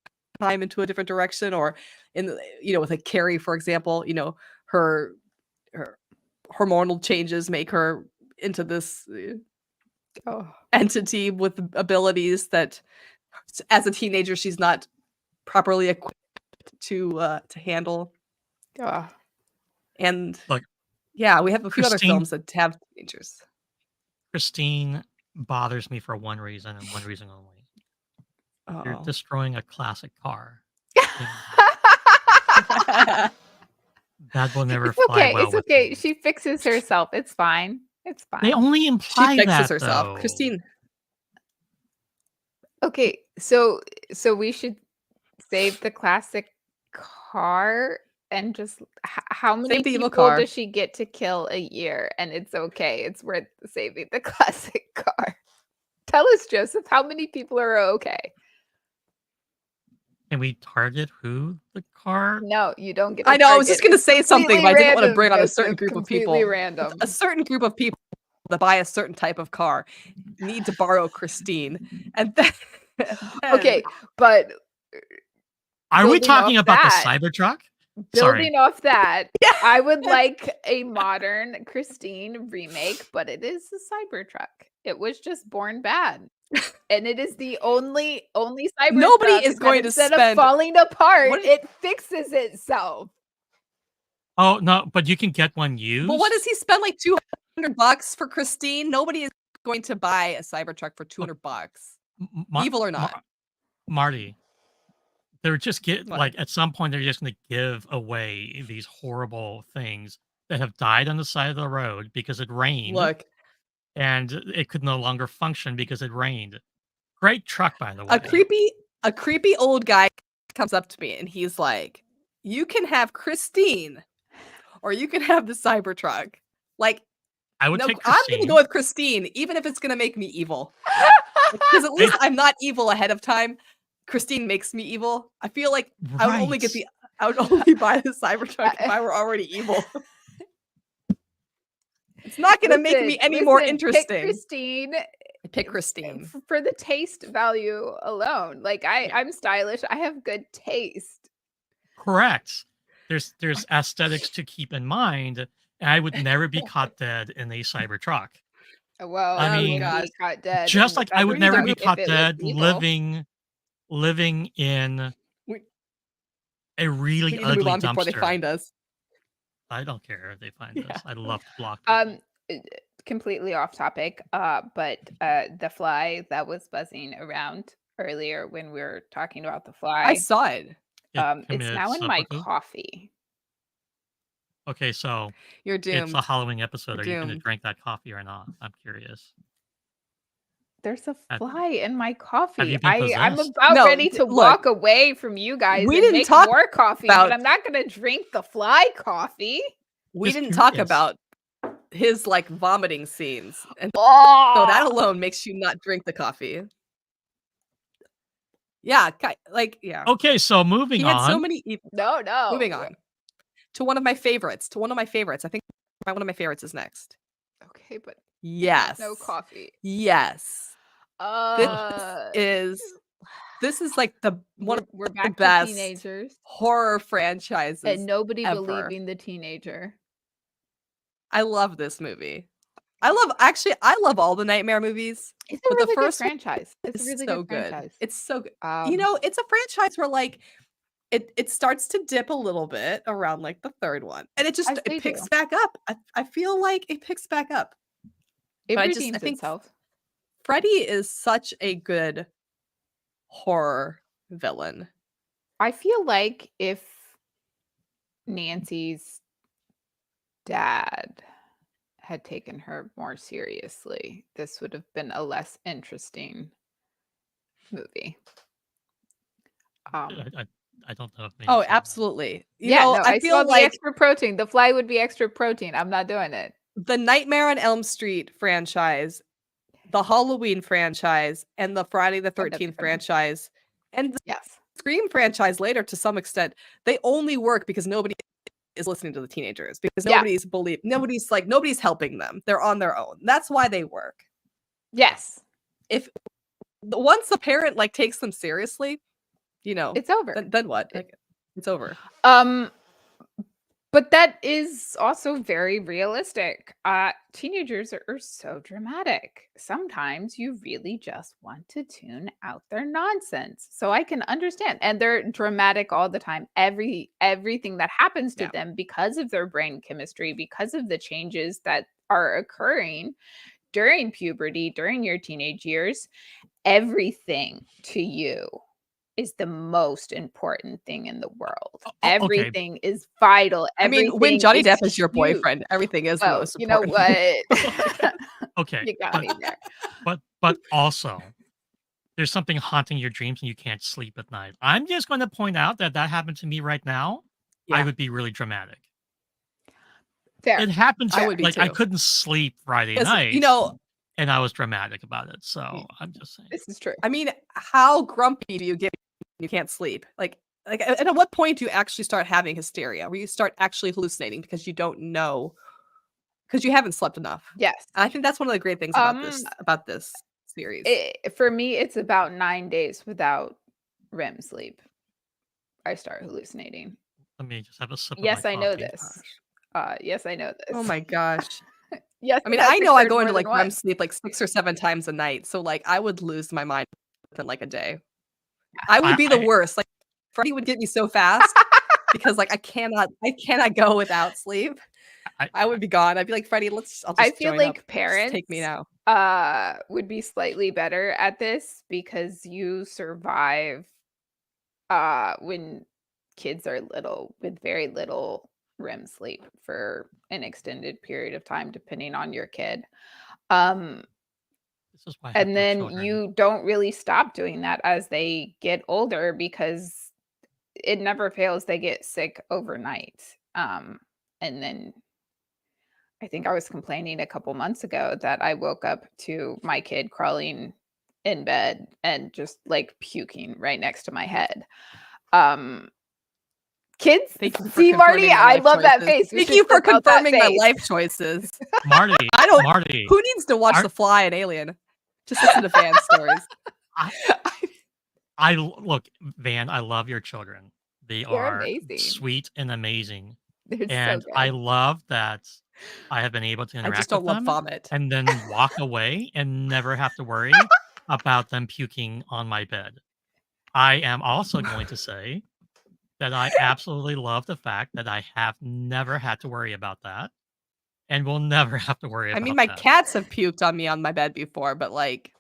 time into a different direction, or with like Carrie, for example, her hormonal changes make her into this Oh, entity with abilities that, as a teenager, she's not properly equipped to handle. oh. And Look, yeah, we have a few other Christine- films that have teenagers. Christine bothers me for one reason and one reason only. You're Oh. destroying a classic car. That will never It's fly okay. well It's with okay. me. She fixes herself. It's fine. It's fine. They only She imply fixes that, herself. though. Christine, Okay, so we should save the classic car and just how many Save the evil people car. does she get to kill a year? And it's okay. It's worth saving the classic car. Tell us, Joseph, how many people are okay? Can we target who the car? No, you don't get. To I know. I was just target. going to It's say something, but I didn't want to completely bring on a random, certain Joseph, group of completely people. random. A certain group of people that buy a certain type of car need to borrow Christine, and then Okay, but Are we building talking off about that- the Cybertruck? Sorry. building off that, I would like a modern Christine remake, but it is a Cybertruck. It was just born bad. And it is the only Cybertruck Nobody is that going to instead of spend- falling apart, What is- it fixes itself. Oh no, but you can get one used. But what does he spend like $200 for Christine? Nobody is going to buy a Cybertruck for $200. Evil or not. Marty? They're just What? like at some point they're just going to give away these horrible things that have died on the side of the road because it rained. Look, and it could no longer function because it rained. Great truck, by the way. a creepy old guy comes up to me and he's like, "You can have Christine, or you can have the Cybertruck." Like, I would no, take I'm Christine. gonna go with Christine, even if it's gonna make me evil. Because at least I'm not evil ahead of time. Christine makes me evil. I feel like I would only I would only buy the Cybertruck if I were already evil. It's not gonna make me any more Pick interesting. Christine Pick Christine. for the taste value alone. Like I'm stylish. I have good taste. Correct. There's aesthetics to keep in mind, and I would never be caught dead in a Cybertruck. Well, I you mean, wouldn't be caught dead. Just like I would never be if caught it was dead evil. living in We- a really We need to ugly move on dumpster. before they find us. I don't care if they find Yeah. us. I'd love to block people. Completely off topic. But the fly that was buzzing around earlier when we were talking about the fly. I saw it. It's committed now in my seppuku? coffee. Okay, so You're it's doomed. a Halloween episode. You're Are you going to doomed. drink that coffee or not? I'm curious. There's a Have- fly in my coffee. you been I'm possessed? about No, ready to look, walk away from you guys we and didn't make talk more coffee, about- but I'm not going to drink the fly coffee. We Just didn't talk curious. about his like vomiting scenes, and Oh, so that alone makes you not drink the coffee. Yeah, yeah. Okay, so moving He had on. so many. no. Moving on to one of my favorites. I think one of my favorites is next. Okay, but Yes. no coffee. Yes. Uh, This is like one of we're back best to teenagers horror franchises. and nobody ever. believing the teenager. I love this movie. I love all the Nightmare movies. It's a But the really good first one franchise. It's a It's really so good good. franchise. It's so good. Um, It's a franchise where like it starts to dip a little bit around like the third one, and As they it picks do. back up. I feel like it picks back up. it but I redeems think itself. Freddy is such a good horror villain. I feel like if Nancy's dad had taken her more seriously, this would have been a less interesting movie. I don't know if Oh, Nancy- absolutely. I feel saw the like extra protein. The fly would be extra protein. I'm not doing it. the Nightmare on Elm Street franchise, the Halloween franchise, and the Friday the 13th franchise, and the Yes. Scream franchise later to some extent, they only work because nobody is listening to the teenagers, because Yeah. nobody's helping them. They're on their own. That's why they work. Yes. Once a parent like takes them seriously, It's over. then what? Like, it's over. But But that is also very realistic. Teenagers are so dramatic. Sometimes you really just want to tune out their nonsense. So I can understand. And they're dramatic all the time. Everything that happens to Yeah. them because of their brain chemistry, because of the changes that are occurring during puberty, during your teenage years, everything to you is the most important thing in the world. Okay. Everything is vital. I mean, when Everything Johnny is Depp is your huge. boyfriend, everything is the Well, most you know important. what? Okay. You got But me there. but also there's something haunting your dreams and you can't sleep at night. I'm just going to point out that happened to me right now. I Yeah, would be really dramatic. Fair. It happened I to would be like I too. couldn't sleep Friday Because, you nights, know, and I was dramatic about it. So Mm, I'm just saying. This is true. I mean, how grumpy do you get when you can't sleep? Like, and at what point do you actually start having hysteria, where you start actually hallucinating because you don't know, because you haven't slept enough? Yes. And I think that's one of the great things Um, about this series. For me, it's about 9 days without REM sleep. I start hallucinating. Let me just have a sip of my Yes, I know coffee. this. Yes, I know Oh this. my gosh. Yes, I mean, it has I know I occurred go more into than like REM once. sleep like 6 or 7 times a night, so like I would lose my mind within like a day. I would be the I worst. Like Freddie would get me so fast because like I cannot go without sleep. I I would be gone. I'd be like, Freddie, I'll I just feel join up. like Just take me parents now. would be slightly better at this because you survive when kids are little with very little REM sleep for an extended period of time depending on your kid. Um this is why I have and no then children. you don't really stop doing that as they get older because it never fails, they get sick overnight. And then I think I was complaining a couple months ago that I woke up to my kid crawling in bed and just like puking right next to my head. Um, Kids, Thank you for see, Marty, confirming my I life love that choices. face. We Thank should you for flip out that confirming my face. life choices. Marty, I don't Marty, Who needs to watch are- The Fly and Alien? Just listen to fan stories. look, Van. I love your children. They They're are amazing. sweet and amazing, They're so and I good. love that I have been able to I interact just with don't love them vomit. and then walk away and never have to worry about them puking on my bed. I am also going to say that I absolutely love the fact that I have never had to worry about that and will never have to worry I mean, about my that. cats have puked on me on my bed before, but like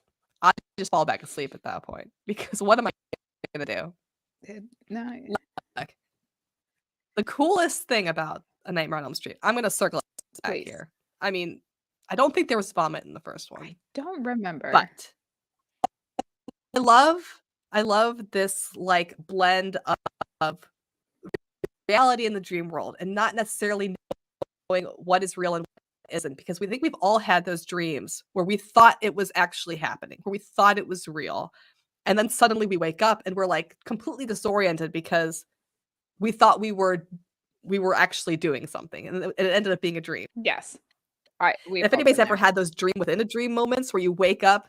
I just fall back asleep at that point because what am I gonna do? No, Like, the coolest thing about A Nightmare on Elm Street, I'm gonna circle back please. here. I mean, I don't think there was vomit in the first I one, don't remember. but I love this like blend of reality in the dream world and not necessarily knowing what is real and what isn't, because we think we've all had those dreams where we thought it was actually happening, where we thought it was real, and then suddenly we wake up and we're like completely disoriented because we thought we were actually doing something and it ended up being a dream. Yes. We've If all anybody's been ever there. had those dream within a dream moments where you wake up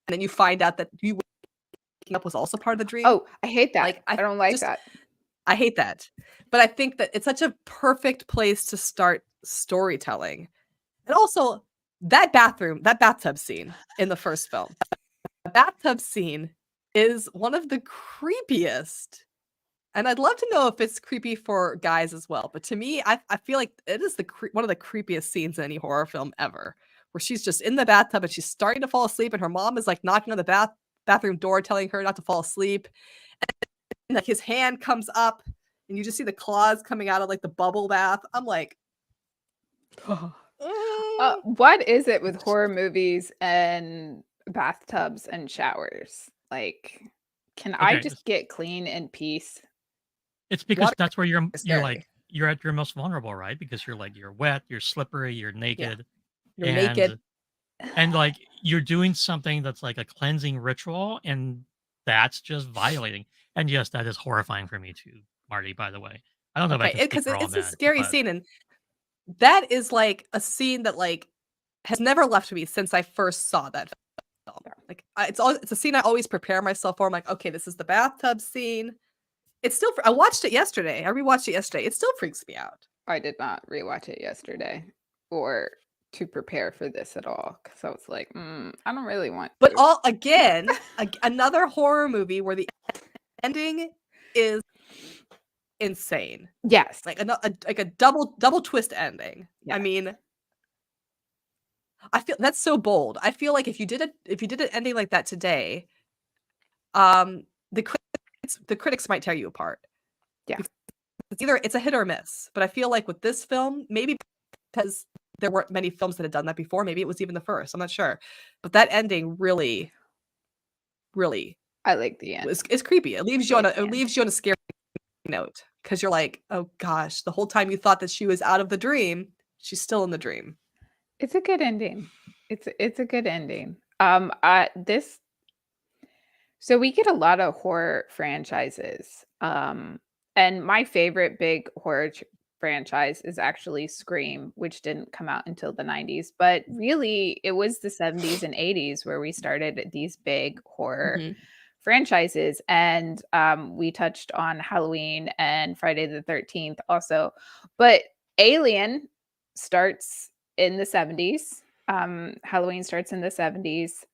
and then you find out that you waking up was also part of the dream. Oh, I hate that. Like, I don't like just that. I hate that. But I think that it's such a perfect place to start storytelling. And also that bathtub scene in the first film. The bathtub scene is one of the creepiest. And I'd love to know if it's creepy for guys as well. But to me, I feel like it is one of the creepiest scenes in any horror film ever, where she's just in the bathtub and she's starting to fall asleep, and her mom is like knocking on the bathroom door, telling her not to fall asleep. And like his hand comes up, and you just see the claws coming out of like the bubble bath. I'm like, What is it with horror movies and bathtubs and showers? Like, can I Okay, just get clean in peace? it's because Water that's where you're scary. like you're at your most vulnerable, right? Because you're wet, you're slippery, you're naked, You're naked. and like you're doing something that's like a cleansing ritual, and that's just violating. And yes, that is horrifying for me too, Marty. By the way, I don't know if I Okay, can speak because for all it's a men, scary but scene, and that is like a scene that like has never left me since I first saw that film. Like it's a scene I always prepare myself for. I'm like, okay, this is the bathtub scene. It's still I watched it yesterday. I rewatched it yesterday. It still freaks me out. I did not rewatch it yesterday or to prepare for this at all because I was like, I don't really want But to. again, another horror movie where the ending is insane. Yes. Like a double twist ending. I Yes. mean, I feel that's so bold. I feel like if you did an ending like that today, the critics might tear you apart. Yeah. It's a hit or miss. But I feel like with this film, maybe because there weren't many films that had done that before, maybe it was even the first. I'm not sure. But that ending really, really I like the end. is creepy. It leaves you I on like the a end. scary note because you're like, oh gosh, the whole time you thought that she was out of the dream, she's still in the dream. It's a good ending. It's a good ending. This So we get a lot of horror franchises. And my favorite big horror franchise is actually Scream, which didn't come out until the 90s. But really, it was the 70s and 80s where we started these big horror Mhm. franchises. And we touched on Halloween and Friday the 13th also. But Alien starts in the 70s. Halloween starts in the 70s.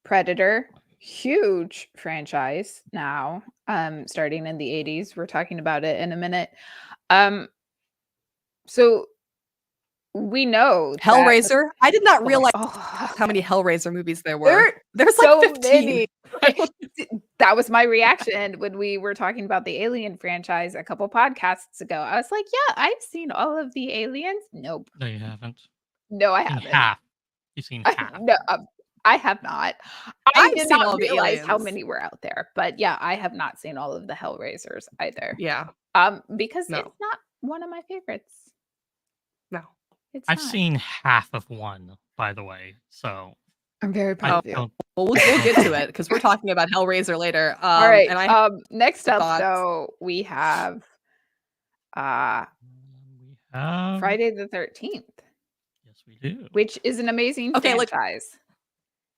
Predator, huge franchise now, starting in the 80s. We're talking about it in a minute. So we know that Hellraiser. I did not realize oh, how many Hellraiser movies there were. there There's so like 15. many. That was my reaction when we were talking about the Alien franchise a couple podcasts ago. I was like, yeah, I've seen all of the Aliens. Nope. No, you haven't. No, I In haven't. half. You've seen half. No, I have not. I I've did seen not all the realize how Aliens. many were out there, but yeah, I have not seen all of the Hellraisers either. Yeah. Because No. it's not one of my favorites. No. It's I've not. seen half of one, by the way. So I'm very proud of you. don't. Well, we'll get to it because we're talking about Hellraiser later. All right. And I Next up, thoughts. though, we have We have. Friday the 13th, Yes, we do. which is an amazing Okay, look, franchise.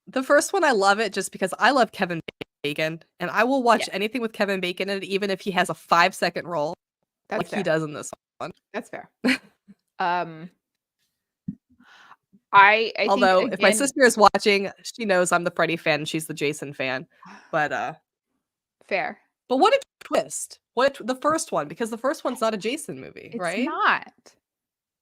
the first one, I love it just because I love Kevin Bacon, and I will watch Yeah. anything with Kevin Bacon in it, even if he has a 5-second role, That's like fair. he does in this one. That's fair. I Although think if my again, sister is watching, she knows I'm the Freddy fan and she's the Jason fan. But fair. what a twist! The first one, because the first one's not a Jason movie, It's right? not.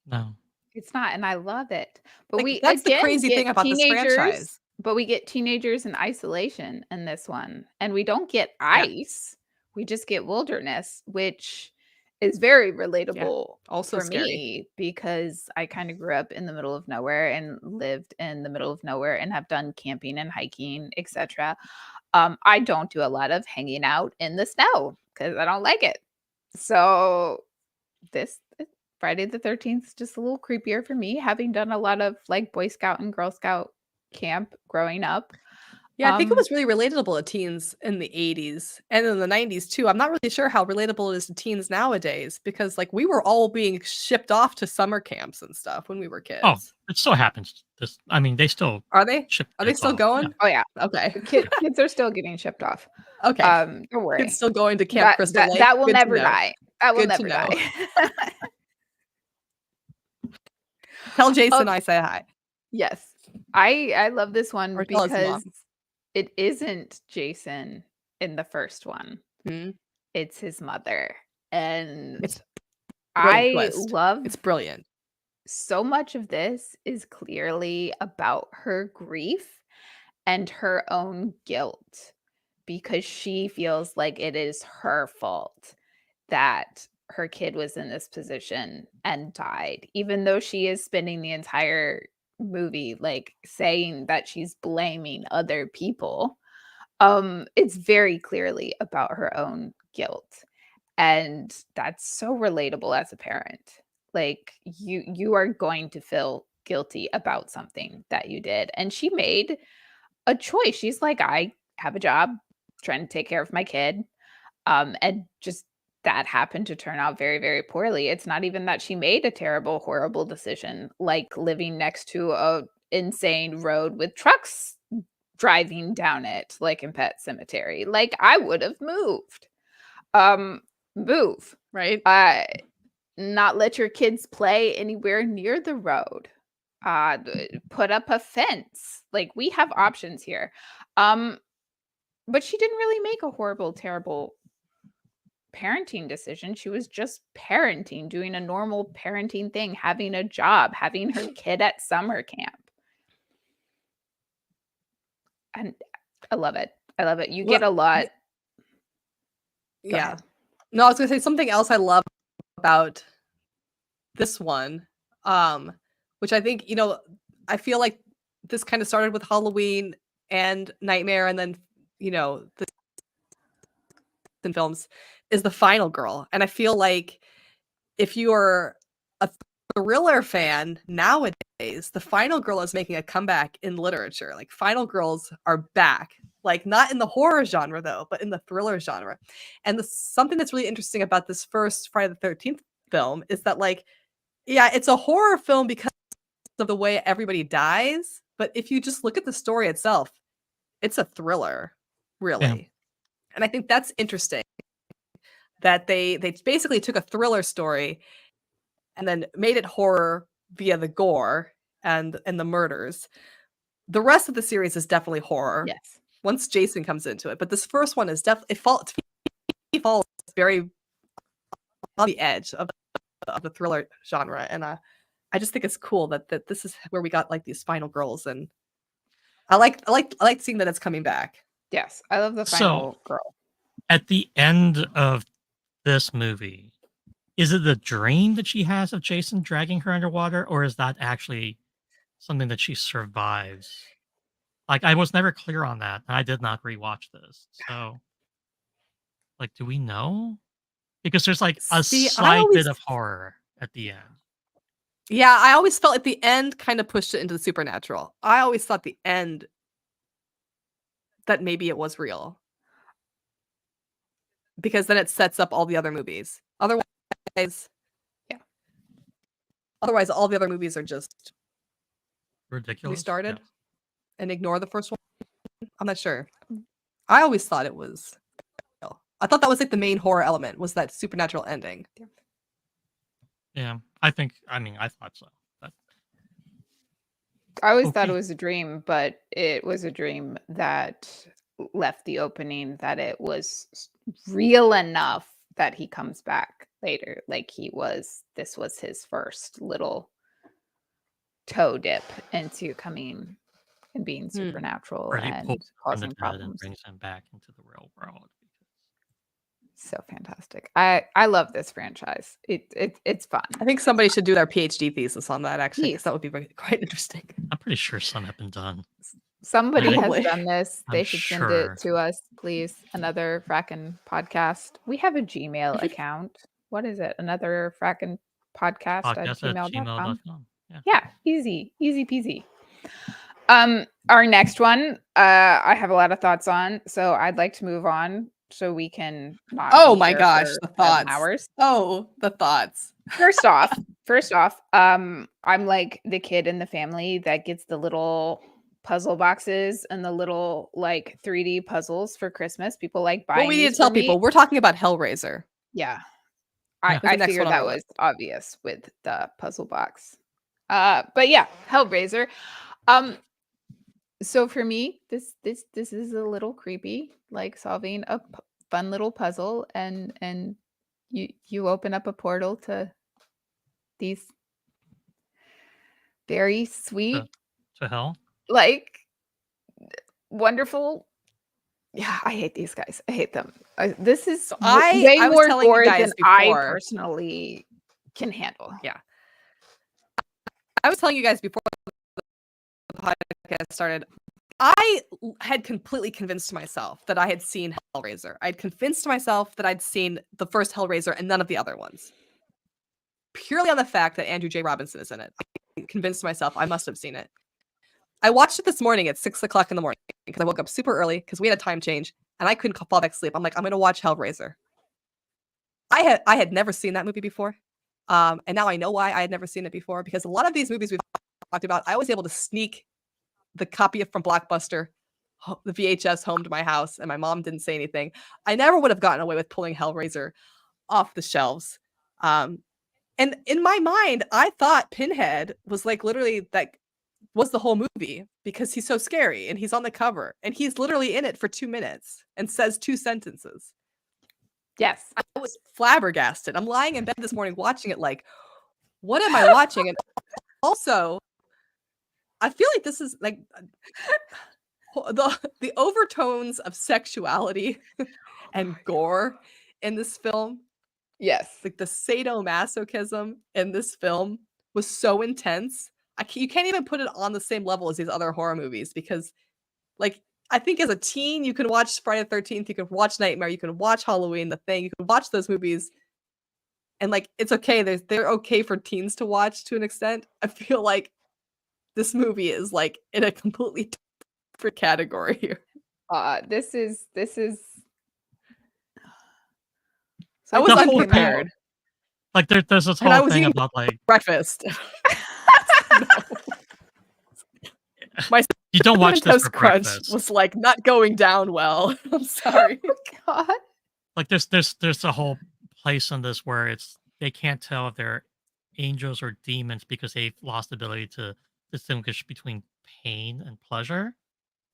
No. It's not, and I love it. But Like, we that's the again crazy get thing about this franchise. But we get teenagers in isolation in this one, and we don't get Yeah. ice. We just get wilderness, which is very relatable Also for scary. me because I kind of grew up in the middle of nowhere and lived in the middle of nowhere and have done camping and hiking, etc. I don't do a lot of hanging out in the snow because I don't like it. So this Friday the 13th is just a little creepier for me, having done a lot of like Boy Scout and Girl Scout camp growing up. Yeah, I think it was really relatable to teens in the 80s and in the 90s too. I'm not really sure how relatable it is to teens nowadays because like we were all being shipped off to summer camps and stuff when we were kids. Oh, it still happens. They still Are they? ship Are they kids still off. going? Oh yeah, Okay. kids are still getting shipped off. Okay. Don't worry. Kids still going to Camp Crystal Lake. That will Good to never know. die. That will Good to never know. die. Tell Jason I say hi. Yes. I love this one Or tell his because mom. it isn't Jason in the first one. Mhm. It's his mother. And It's I twist. love It's brilliant. so much of this is clearly about her grief and her own guilt because she feels like it is her fault that her kid was in this position and died, even though she is spending the entire movie like saying that she's blaming other people. It's very clearly about her own guilt, and that's so relatable as a parent. Like you are going to feel guilty about something that you did, and she made a choice. She's like, I have a job trying to take care of my kid, and just that happened to turn out very, very poorly. It's not even that she made a terrible, horrible decision, like living next to a insane road with trucks driving down it, like in Pet Cemetery. Like I would have moved. Move, Right? Not let your kids play anywhere near the road. Put up a fence. Like, we have options here. But she didn't really make a horrible, terrible parenting decision. She was just parenting, doing a normal parenting thing, having a job, having her kid at summer camp. And I love it. I love it. You Well, get a lot. Go Yeah. ahead. No, I was gonna say something else I love about this one, which I think, I feel like this kind of started with Halloween and Nightmare, and then, the films is the final girl. And I feel like if you are a thriller fan nowadays, the final girl is making a comeback in literature. Like, final girls are back. Like, not in the horror genre though, but in the thriller genre. And something that's really interesting about this first Friday the 13th film is that, like, yeah, it's a horror film because of the way everybody dies, but if you just look at the story itself, it's a thriller, really. Yeah. And I think that's interesting that they basically took a thriller story and then made it horror via the gore and the murders. The rest of the series is definitely horror. Yes. Once Jason comes into it, but this first one is definitely it falls very on the edge of the thriller genre, and I just think it's cool that this is where we got like these final girls, and I like seeing that it's coming back. Yes. I love the final girl. At the end of this movie, is it the dream that she has of Jason dragging her underwater, or is that actually something that she survives? Like, I was never clear on that, and I did not rewatch this. So, like, do we know? Because there's like a slight bit of horror at the end. Yeah, I always felt at the end kind of pushed it into the supernatural. I always thought the end that maybe it was real. Because then it sets up all the other movies. Otherwise, all the other movies are just Ridiculous. restarted Yes. and ignore the first one. I'm not sure. I always thought it was real. I thought that was like the main horror element, was that supernatural ending. Yeah, I thought so. But I always thought it was a dream, but it was a dream that left the opening that it was real enough that he comes back later. Like, this was his first little toe dip into coming and being supernatural or he and pulls from the causing dead and problems. brings him back into the real world. So fantastic. I love this franchise. It's fun. I think somebody should do their PhD thesis on that, actually, because Please. that would be quite interesting. I'm pretty sure some have been done. Somebody Probably. has done this. They I'm should sure. send it to us, please. Another Frackin' podcast. We have a Gmail account. What is it? Another Frackin' podcast at gmail.com. Yeah, easy peasy. Our next one, I have a lot of thoughts on, so I'd like to move on so we can not. Oh be my here gosh, for the thoughts. hours. Oh, the thoughts. First off, I'm like the kid in the family that gets the little puzzle boxes and the little like 3D puzzles for Christmas. People like buying. Well, we need these to tell for me. people we're talking about Hellraiser. Yeah. Yeah. I next figured one on that our was obvious with the puzzle box. But yeah, Hellraiser. So for me, this is a little creepy, like solving a fun little puzzle, and you open up a portal to these very sweet, To hell. like wonderful. Yeah, I hate these guys. I hate them. This is way I was more telling you gore guys than I before. personally can handle. Yeah. I was telling you guys before the podcast started, I had completely convinced myself that I had seen Hellraiser. I'd convinced myself that I'd seen the first Hellraiser and none of the other ones. Purely on the fact that Andrew J. Robinson is in it. I convinced myself I must have seen it. I watched it this morning at 6 o'clock in the morning because I woke up super early because we had a time change and I couldn't fall back to sleep. I'm like, I'm going to watch Hellraiser. I had never seen that movie before. And now I know why I had never seen it before, because a lot of these movies we've talked about, I was able to sneak the copy from Blockbuster, the VHS, home to my house, and my mom didn't say anything. I never would have gotten away with pulling Hellraiser off the shelves. And in my mind, I thought Pinhead was like literally like was the whole movie because he's so scary and he's on the cover and he's literally in it for 2 minutes and says 2 sentences. Yes. I was flabbergasted. I'm lying in bed this morning watching it like, what am I watching? And also, I feel like this is like the overtones of sexuality and gore in this film, Yes. like the sadomasochism in this film was so intense. You can't even put it on the same level as these other horror movies because, like, I think as a teen, you can watch Friday the 13th, you can watch Nightmare, you can watch Halloween, The Thing, you can watch those movies, and like it's okay. They're okay for teens to watch to an extent. I feel like this movie is like in a completely different category here. This is I was The whole unprepared. Like there's this And I whole was thing eating about like breakfast. My you don't watch Cinnamon this Toast for Crunch breakfast. was like not going down well. I'm sorry. God. Like there's a whole place on this where they can't tell if they're angels or demons because they've lost the ability to distinguish between pain and pleasure.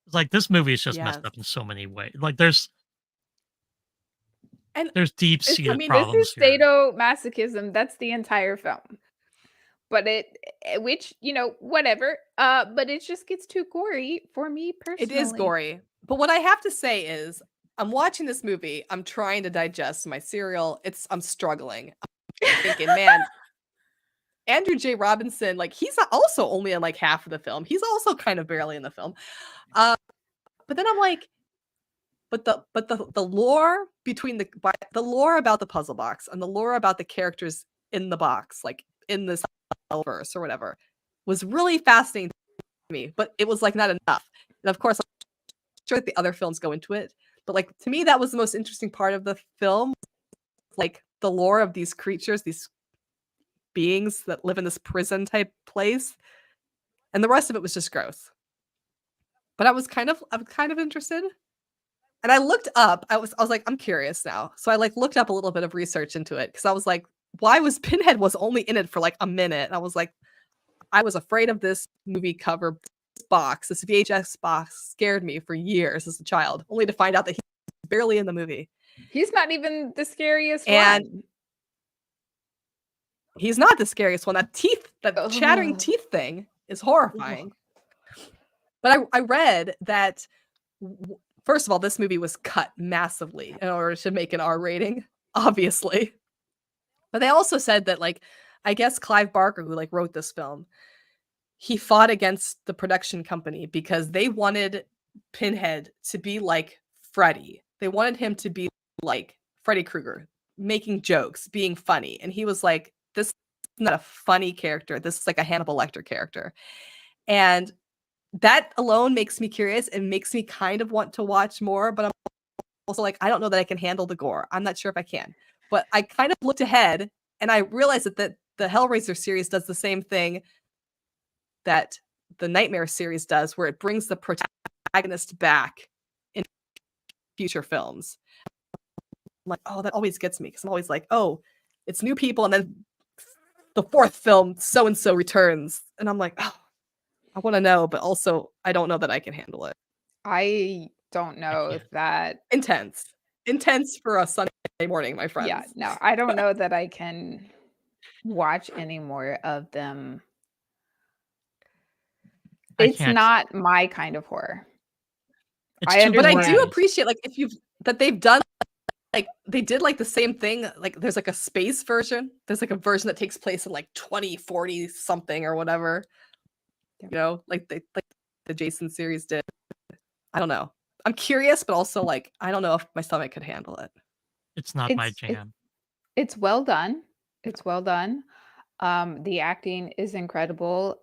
It's like this movie is just Yes. messed up in so many ways. Like there's And deep I seated mean, problems this is here. sadomasochism. That's the entire film. But which, whatever. But it just gets too gory for me personally. it is gory. But what I have to say is I'm watching this movie. I'm trying to digest my cereal. I'm struggling. I'm thinking, man, Andrew J. Robinson, like he's also only in like half of the film. He's also kind of barely in the film. But then I'm like, but the lore between the lore about the puzzle box and the lore about the characters in the box, like in this verse or whatever, was really fascinating to me. But it was like not enough. And of course, I'm sure that the other films go into it. But like to me, that was the most interesting part of the film, like the lore of these creatures, these beings that live in this prison type place, and the rest of it was just gross. But I'm kind of interested. And I looked up, I was like, I'm curious now. So I like looked up a little bit of research into it because I was like, why was Pinhead was only in it for like a minute? And I was like, I was afraid of this movie cover box. This VHS box scared me for years as a child, only to find out that he's barely in the movie. He's not even the scariest And one. he's not the scariest one. That chattering teeth thing is horrifying. But I read that first of all, this movie was cut massively in order to make an R rating, obviously. But they also said that, like, I guess Clive Barker, who like wrote this film, he fought against the production company because they wanted Pinhead to be like Freddy. They wanted him to be like Freddy Krueger, making jokes, being funny. And he was like, this is not a funny character. This is like a Hannibal Lecter character. And that alone makes me curious and makes me kind of want to watch more, but I'm also like, I don't know that I can handle the gore. I'm not sure if I can. But I kind of looked ahead and I realized that the Hellraiser series does the same thing that the Nightmare series does, where it brings the protagonist back in future films. I'm like, oh, that always gets me because I'm always like, oh, it's new people, and then the fourth film, so-and-so returns. And I'm like, oh, I want to know, but also I don't know that I can handle it. I don't know if that intense for a Sunday morning, my friends. Yeah, no, I don't know that I can watch any more of them. It's not my kind of horror. But I do appreciate like that they've done like they did like the same thing. Like there's like a space version. There's like a version that takes place in like 2040 something or whatever. You know, like the Jason series did. I don't know. I'm curious, but also like I don't know if my stomach could handle it. It's not my jam. It's well done. It's well done. The acting is incredible.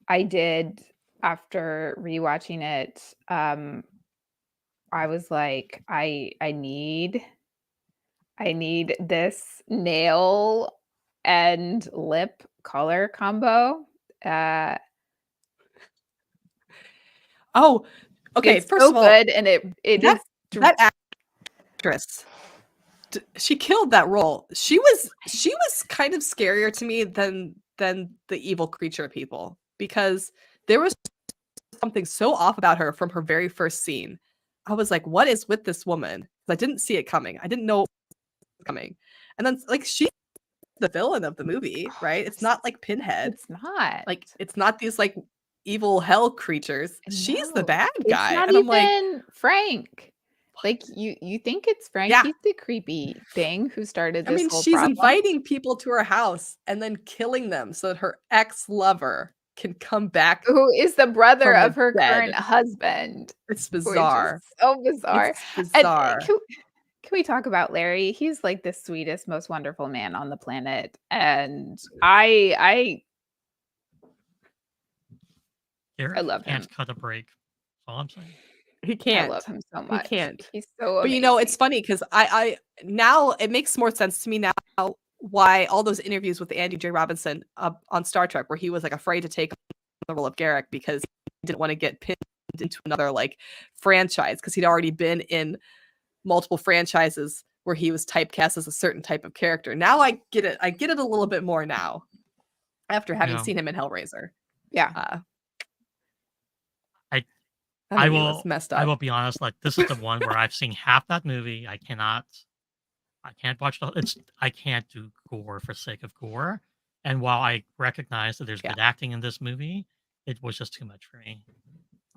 I did after rewatching it. I was like, I need this nail and lip color combo. Oh, okay. It's first so of all, good, and it is that actress she killed that role. She was kind of scarier to me than the evil creature people, because there was something so off about her from her very first scene. I was like, what is with this woman? I didn't see it coming. I didn't know it was coming. And then like she's the villain of the movie, right? It's not like Pinhead. It's not. Like it's not these like evil hell creatures. She's the No, bad it's guy. not And I'm like, even Frank. Like you think it's Frank? Yeah. He's the creepy thing who started I this mean, whole she's problem. inviting people to her house and then killing them so that her ex-lover can come back. Who is the brother from the of her dead. current husband? It's Which bizarre. is so bizarre. It's And bizarre. can we talk about Larry? He's like the sweetest, most wonderful man on the planet. And I Garrett love him. can't cut a break. That's all I'm saying. He can't. I love him so much. can't. He's so But amazing. you know, it's funny because I now it makes more sense to me now why all those interviews with Andy J. Robinson on Star Trek, where he was like afraid to take the role of Garrick because he didn't want to get pinned into another like franchise, because he'd already been in multiple franchises where he was typecast as a certain type of character. Now I get it. I get it a little bit more now after having Yeah. seen him in Hellraiser. Yeah. I mean, it will was messed I up. will be honest, like this is the one where I've seen half that movie. I can't watch I can't do gore for sake of gore. And while I recognize that there's Yeah. good acting in this movie, it was just too much for me.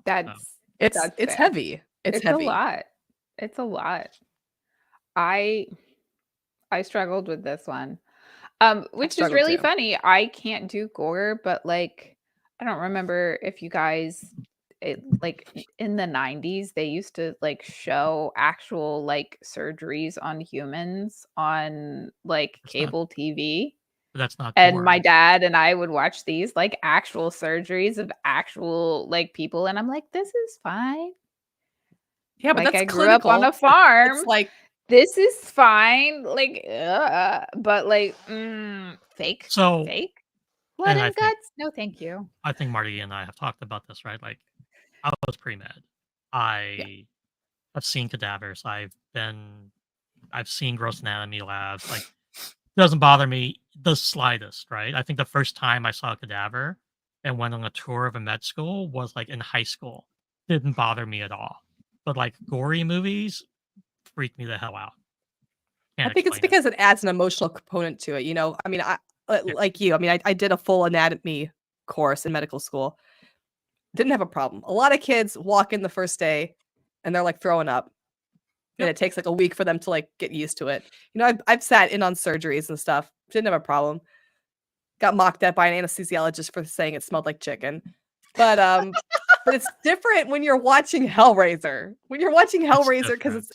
That's It's fair. heavy. It's heavy. a lot. It's a lot. I struggled with this one. Which is struggled really too. funny. I can't do gore, but like I don't remember if you guys like in the 90s they used to like show actual like surgeries on humans on like It's not- cable TV. But that's not And gore. my dad and I would watch these like actual surgeries of actual like people, and I'm like, this is fine. Yeah, but Like that's I grew up on a clinical. farm. It's like This is fine. Like, but like, fake, So fake blood and and I think- guts. No, thank you. I think Marty and I have talked about this, right? Like I was pre-med. I have seen cadavers. I've seen gross anatomy labs. Like it doesn't bother me the slightest, right? I think the first time I saw a cadaver and went on a tour of a med school was like in high school. Didn't bother me at all. But like gory movies freak me the hell out. I think it's because it adds an emotional component to it. You know, I mean, like you. I mean, I did a full anatomy course in medical school. Didn't have a problem. A lot of kids walk in the first day and they're like throwing up. And Yep. it takes like a week for them to like get used to it. You know, I've sat in on surgeries and stuff. Didn't have a problem. Got mocked at by an anesthesiologist for saying it smelled like chicken. But but it's different when you're watching Hellraiser. When you're watching Hellraiser, because it's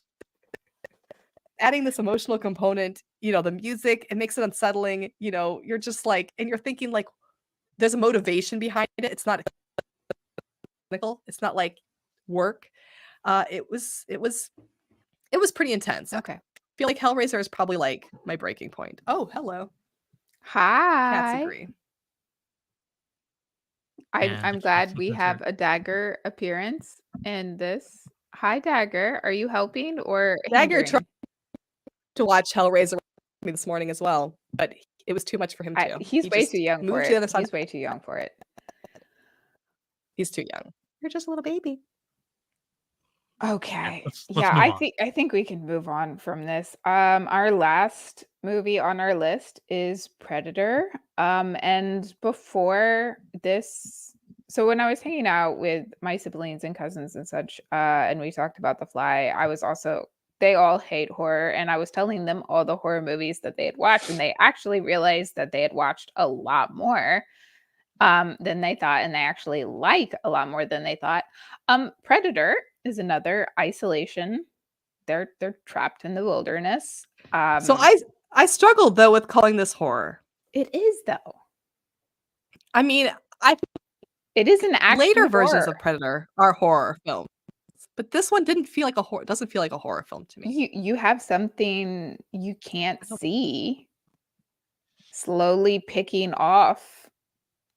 adding this emotional component, you know, the music, it makes it unsettling. You know, you're just like, and you're thinking like there's a motivation behind it. It's not clinical. It's not like work. It was pretty intense. Okay. I feel like Hellraiser is probably like my breaking point. Oh, hello. Cats Hi. agree. And I'm the glad cats we agree. have a Dagger appearance in this. Hi, Dagger. Are you helping or Dagger hindering? tried to watch Hellraiser with me this morning as well, but it was too much for him too. He's He way just too young for moved to the it. other side. He's way too young for it. He's too young. You're just a little baby. Okay. let's Yeah, move on. I think we can move on from this. Our last movie on our list is Predator. And before this, so when I was hanging out with my siblings and cousins and such, and we talked about The Fly, they all hate horror, and I was telling them all the horror movies that they had watched, and they actually realized that they had watched a lot more than they thought, and they actually like a lot more than they thought. Predator is another isolation. They're trapped in the wilderness. So I struggled though with calling this horror. It is though. I mean, It is an action later versions horror. of Predator are horror films, but this one didn't feel like a horror. Doesn't feel like a horror film to me. You have something you can't see slowly picking off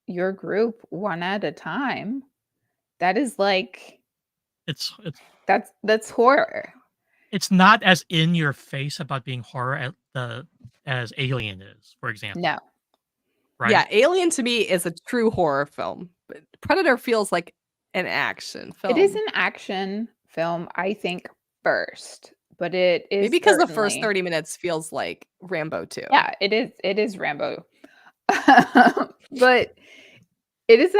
your group one at a time. That is like It's that's horror. it's not as in your face about being horror as Alien is, for example. No. Right? Yeah, Alien to me is a true horror film. But Predator feels like an action film. It is an action film, I think, first, but it is Maybe because the first certainly 30 minutes feels like Rambo 2. Yeah, it is Rambo. But it is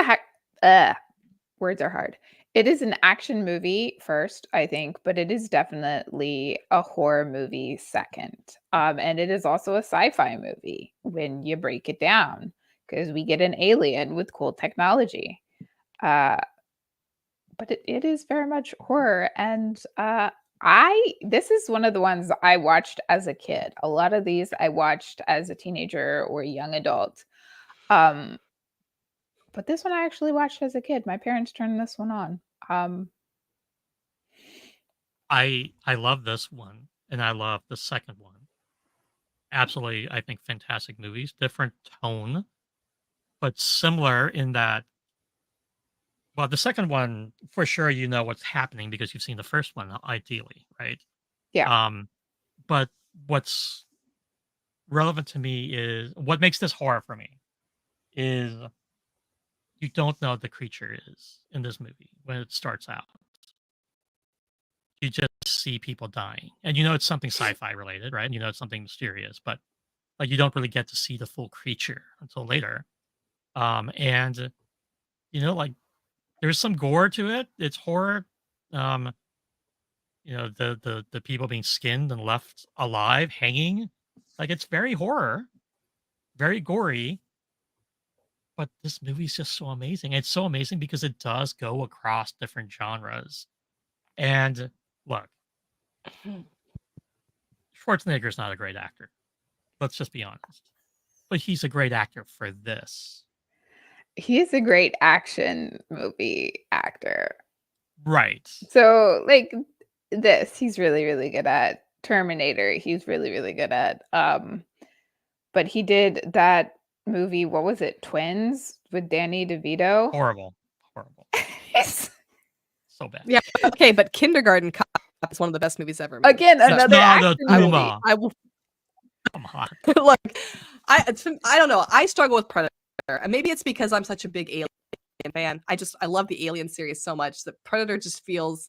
words are hard. It is an action movie first, I think, but it is definitely a horror movie second. And it is also a sci-fi movie when you break it down, because we get an alien with cool technology. Uh, but it is very much horror, and this is one of the ones I watched as a kid. A lot of these I watched as a teenager or young adult. But this one I actually watched as a kid. My parents turned this one on. I love this one, and I love the second one. Absolutely, I think fantastic movies. Different tone, but similar in that. Well, the second one, for sure, you know what's happening because you've seen the first one, ideally, right? Yeah. But what's relevant to me is what makes this horror for me is you don't know what the creature is in this movie when it starts out. You just see people dying, and you know it's something sci-fi related, right? You know it's something mysterious, but like you don't really get to see the full creature until later. And you know, like there's some gore to it. It's horror. You know, the people being skinned and left alive, hanging. Like it's very horror, very gory. But this movie's just so amazing. It's so amazing because it does go across different genres. And look, Schwarzenegger's not a great actor. Let's just be honest. But he's a great actor for this. He's a great action movie actor. Right. So, like this, he's really, really good at. Terminator, he's really, really good at. But he did that movie, what was it? Twins with Danny DeVito. Horrible. It's- So bad. Yeah, okay, but Kindergarten Cop is one of the best movies ever made. Again, Yes, another no, action the movie. Puma. I will Come on. like I don't know. I struggle with Predator. And maybe it's because I'm such a big Alien fan. I love the Alien series so much that Predator just feels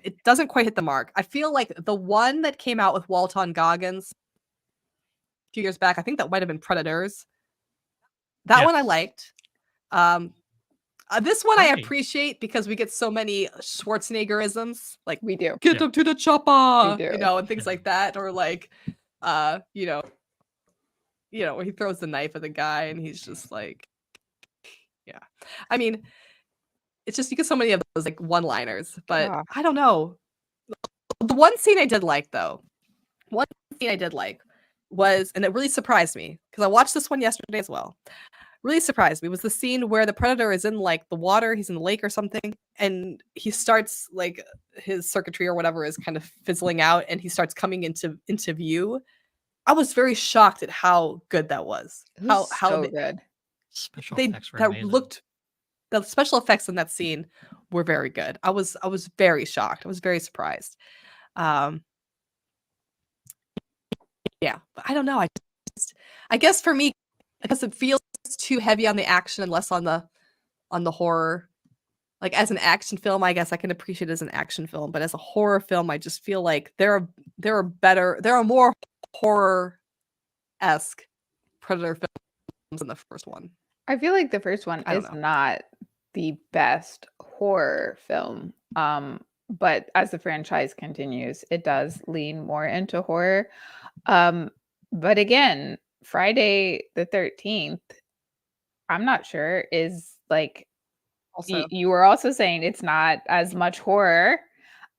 it doesn't quite hit the mark. I feel like the one that came out with Walton Goggins a few years back, I think that might have been Predators. That one I Yes. liked. This one I Right. appreciate because we get so many Schwarzeneggerisms, like We do. get Yeah. up to the chopper, We do. you know, and things Yeah. like that, or like, you know, where he throws the knife at the guy and he's just like, yeah. I mean, it's just you get so many of those like one-liners, but Yeah. I don't know. The one scene I did like though, was, and it really surprised me because I watched this one yesterday as well. Really surprised me was the scene where the predator is in like the water, he's in the lake or something, and he starts like his circuitry or whatever is kind of fizzling out, and he starts coming into view. I was very shocked at how good that was. It was How so they, good. Special they effects were that amazing. looked the special effects in that scene were very good. I was very shocked. I was very surprised. Yeah, but I don't know. I guess for me, because it feels too heavy on the action and less on the horror. Like as an action film, I guess I can appreciate it as an action film, but as a horror film, I just feel like there are more horror-esque Predator films than the first one. I feel like the first one I don't is know. not the best horror film. But as the franchise continues, it does lean more into horror. But again, Friday the 13th, I'm not sure, is like Also, you were also saying it's not as much horror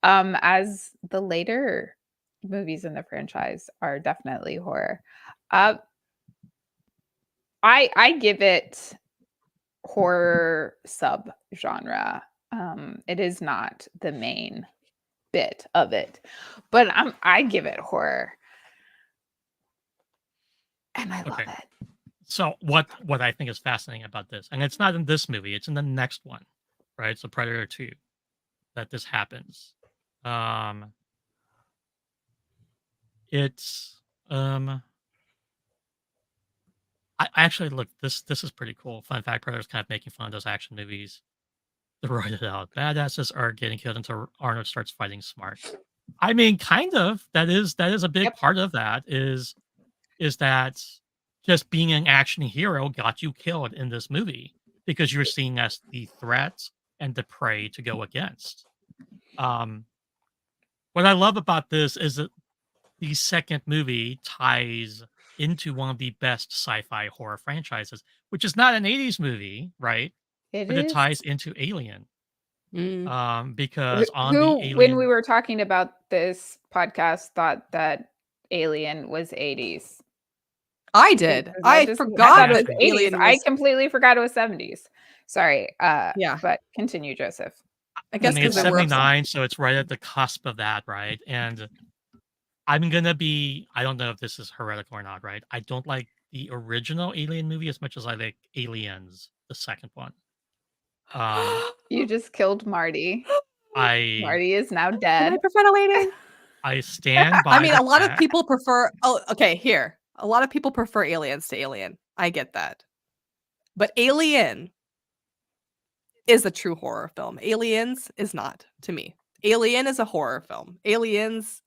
as the later movies in the franchise are definitely horror. I give it horror sub genre. It is not the main bit of it, but I give it horror, and I love Okay. it. So what I think is fascinating about this, and it's not in this movie, it's in the next one, right? So Predator 2, that this happens. It's I actually look, this is pretty cool. Fun fact, Predator's kind of making fun of those action movies. To write it out. Badasses are getting killed until Arnold starts fighting smart. I mean, kind of. That is a big Yep. part of that is that just being an action hero got you killed in this movie because you're seen as the threat and the prey to go against. Um, what I love about this is that the second movie ties into one of the best sci-fi horror franchises, which is not an 80s movie, right? It But it is. ties into Alien. Mm. Because on the Who, when we Alien, were talking about this podcast, thought that Alien was 80s? I did. Because I I forgot thought it Yeah, was that 80s. Alien I was. completely forgot it was 70s. Sorry. Yeah, But continue, Joseph. I I guess mean, because it's there were. 79, so it's right at the cusp of that, right? And I'm gonna be, I don't know if this is heretical or not, right? I don't like the original Alien movie as much as I like Aliens, the second one. You just killed Marty. I Marty is now Am dead. I hyperventilating? I stand I by mean, the a lot of fact. people prefer. Oh, okay. Here, a lot of people prefer Aliens to Alien. I get that, but Alien is a true horror film. Aliens is not to me. Alien is a horror film. Aliens,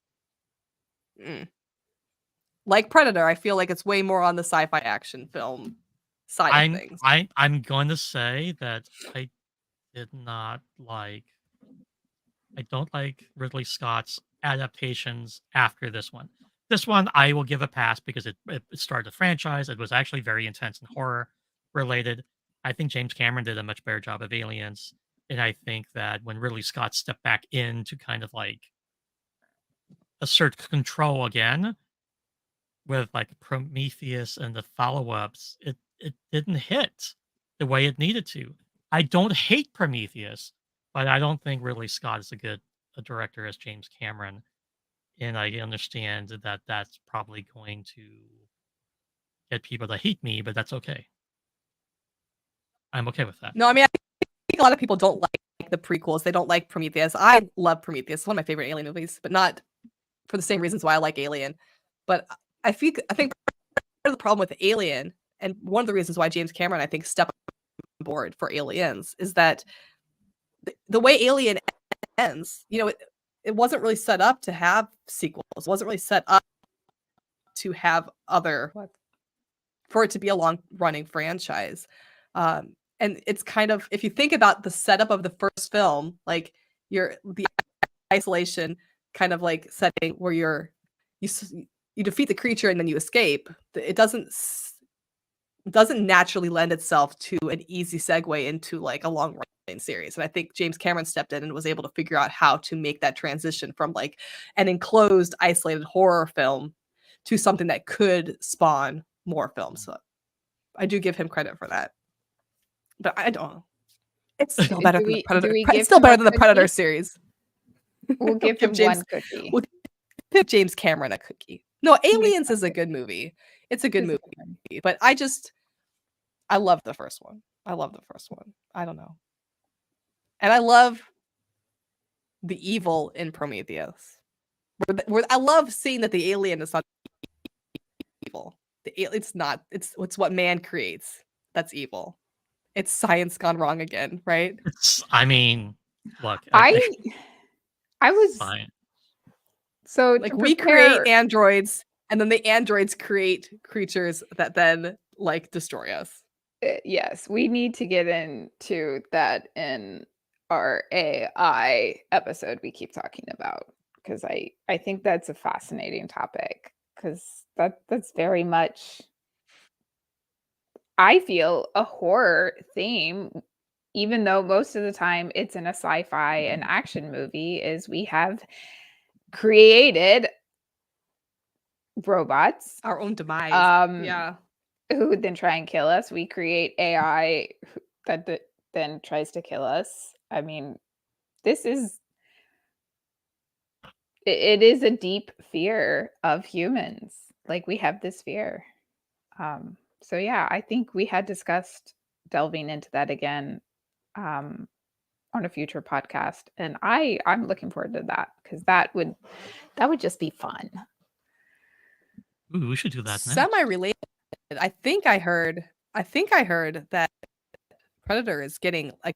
like Predator, I feel like it's way more on the sci-fi action film side of things. I'm going to say that I did not like. I don't like Ridley Scott's adaptations after this one. This one I will give a pass because it started a franchise. It was actually very intense and horror related. I think James Cameron did a much better job of Aliens. And I think that when Ridley Scott stepped back in to kind of like assert control again with like Prometheus and the follow-ups, it didn't hit the way it needed to. I don't hate Prometheus, but I don't think Ridley Scott is a director as James Cameron, and I understand that that's probably going to get people to hate me, but that's okay. I'm okay with that. No, I mean, I think a lot of people don't like the prequels. They don't like Prometheus. I love Prometheus. It's one of my favorite Alien movies, but not for the same reasons why I like Alien. But I think part of the problem with Alien, and one of the reasons why James Cameron, I think, stepped on board for Aliens, is that the way Alien ends, it wasn't really set up to have sequels. It wasn't really set up to have for it to be a long running franchise. And it's kind of, if you think about the setup of the first film, like the isolation kind of like setting where you defeat the creature and then you escape, it doesn't naturally lend itself to an easy segue into like a long running series. And I think James Cameron stepped in and was able to figure out how to make that transition from like an enclosed, isolated horror film to something that could spawn more films. So I do give him credit for that. But I don't know. It's still better than the Predator. It's still better than the Predator series. We'll give him one cookie. We'll give James Cameron a cookie. No, Aliens is a good movie. It's a good movie. But I love the first one. I don't know. And I love the evil in Prometheus. I love seeing that the alien is not evil. It's not. It's what man creates. That's evil. It's science gone wrong again, right? I mean, look, I was fine. So like we create androids, and then the androids create creatures that then like destroy us. Yes, we need to get into that in our AI episode we keep talking about, because I think that's a fascinating topic, because that's very much, I feel, a horror theme, even though most of the time it's in a sci-fi and action movie, is we have created robots, Our own demise. Yeah. who would then try and kill us. We create AI that then tries to kill us. I mean, it is a deep fear of humans. Like, we have this fear. So yeah, I think we had discussed delving into that again on a future podcast, and I'm looking forward to that, because that would just be fun. Ooh, we should do that next. Semi-related. I think I heard that Predator is getting a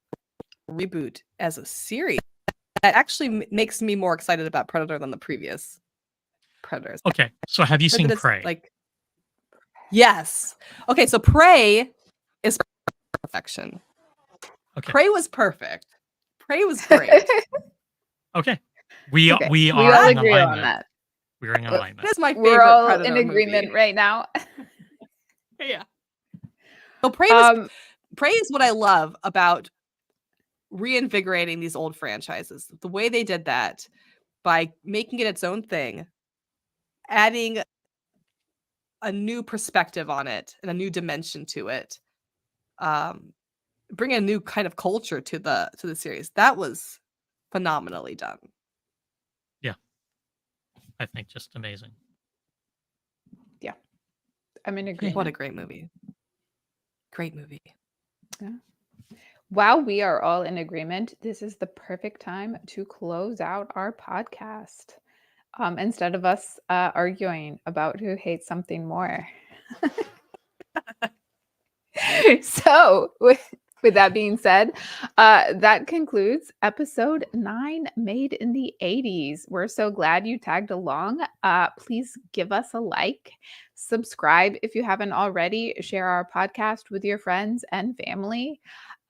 reboot as a series. That actually makes me more excited about Predator than the previous Predators. Okay, so have you Heard seen that it's, Prey? like, yes. Okay, so Prey is perfection. Okay. Prey was perfect. Prey was great. Okay. We Okay, are we in all agree on alignment. that. We're in alignment. That's my favorite We're all Predator in agreement movie. right now. Yeah. So Prey is what I love about reinvigorating these old franchises. The way they did that by making it its own thing, adding a new perspective on it and a new dimension to it, bring a new kind of culture to the series. That was phenomenally done. Yeah, I think just amazing. Yeah, I'm in agreement. What a great movie! Great movie. Yeah. While we are all in agreement, this is the perfect time to close out our podcast. Instead of us arguing about who hates something more. So, with that being said, that concludes episode 9, Made in the 80s. We're so glad you tagged along. Please give us a like, subscribe if you haven't already, share our podcast with your friends and family.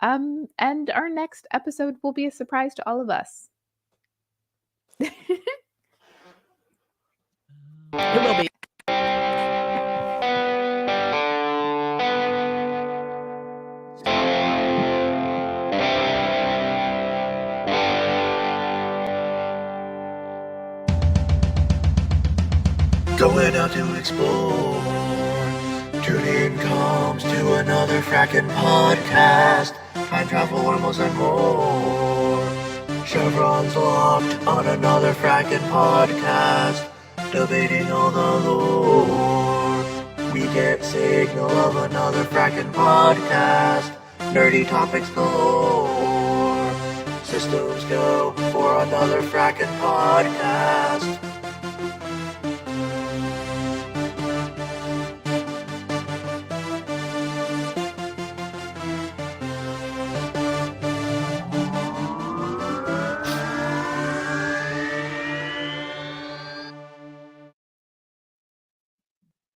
And our next episode will be a surprise to all of us. It will be. Going out to explore. Tuning comes to another frackin' podcast. Time travel, wormholes, and more. Chevron's locked on another frackin' podcast. Debating all the lore. We get signal of another frackin' podcast. Nerdy topics galore. Systems go for another frackin' podcast.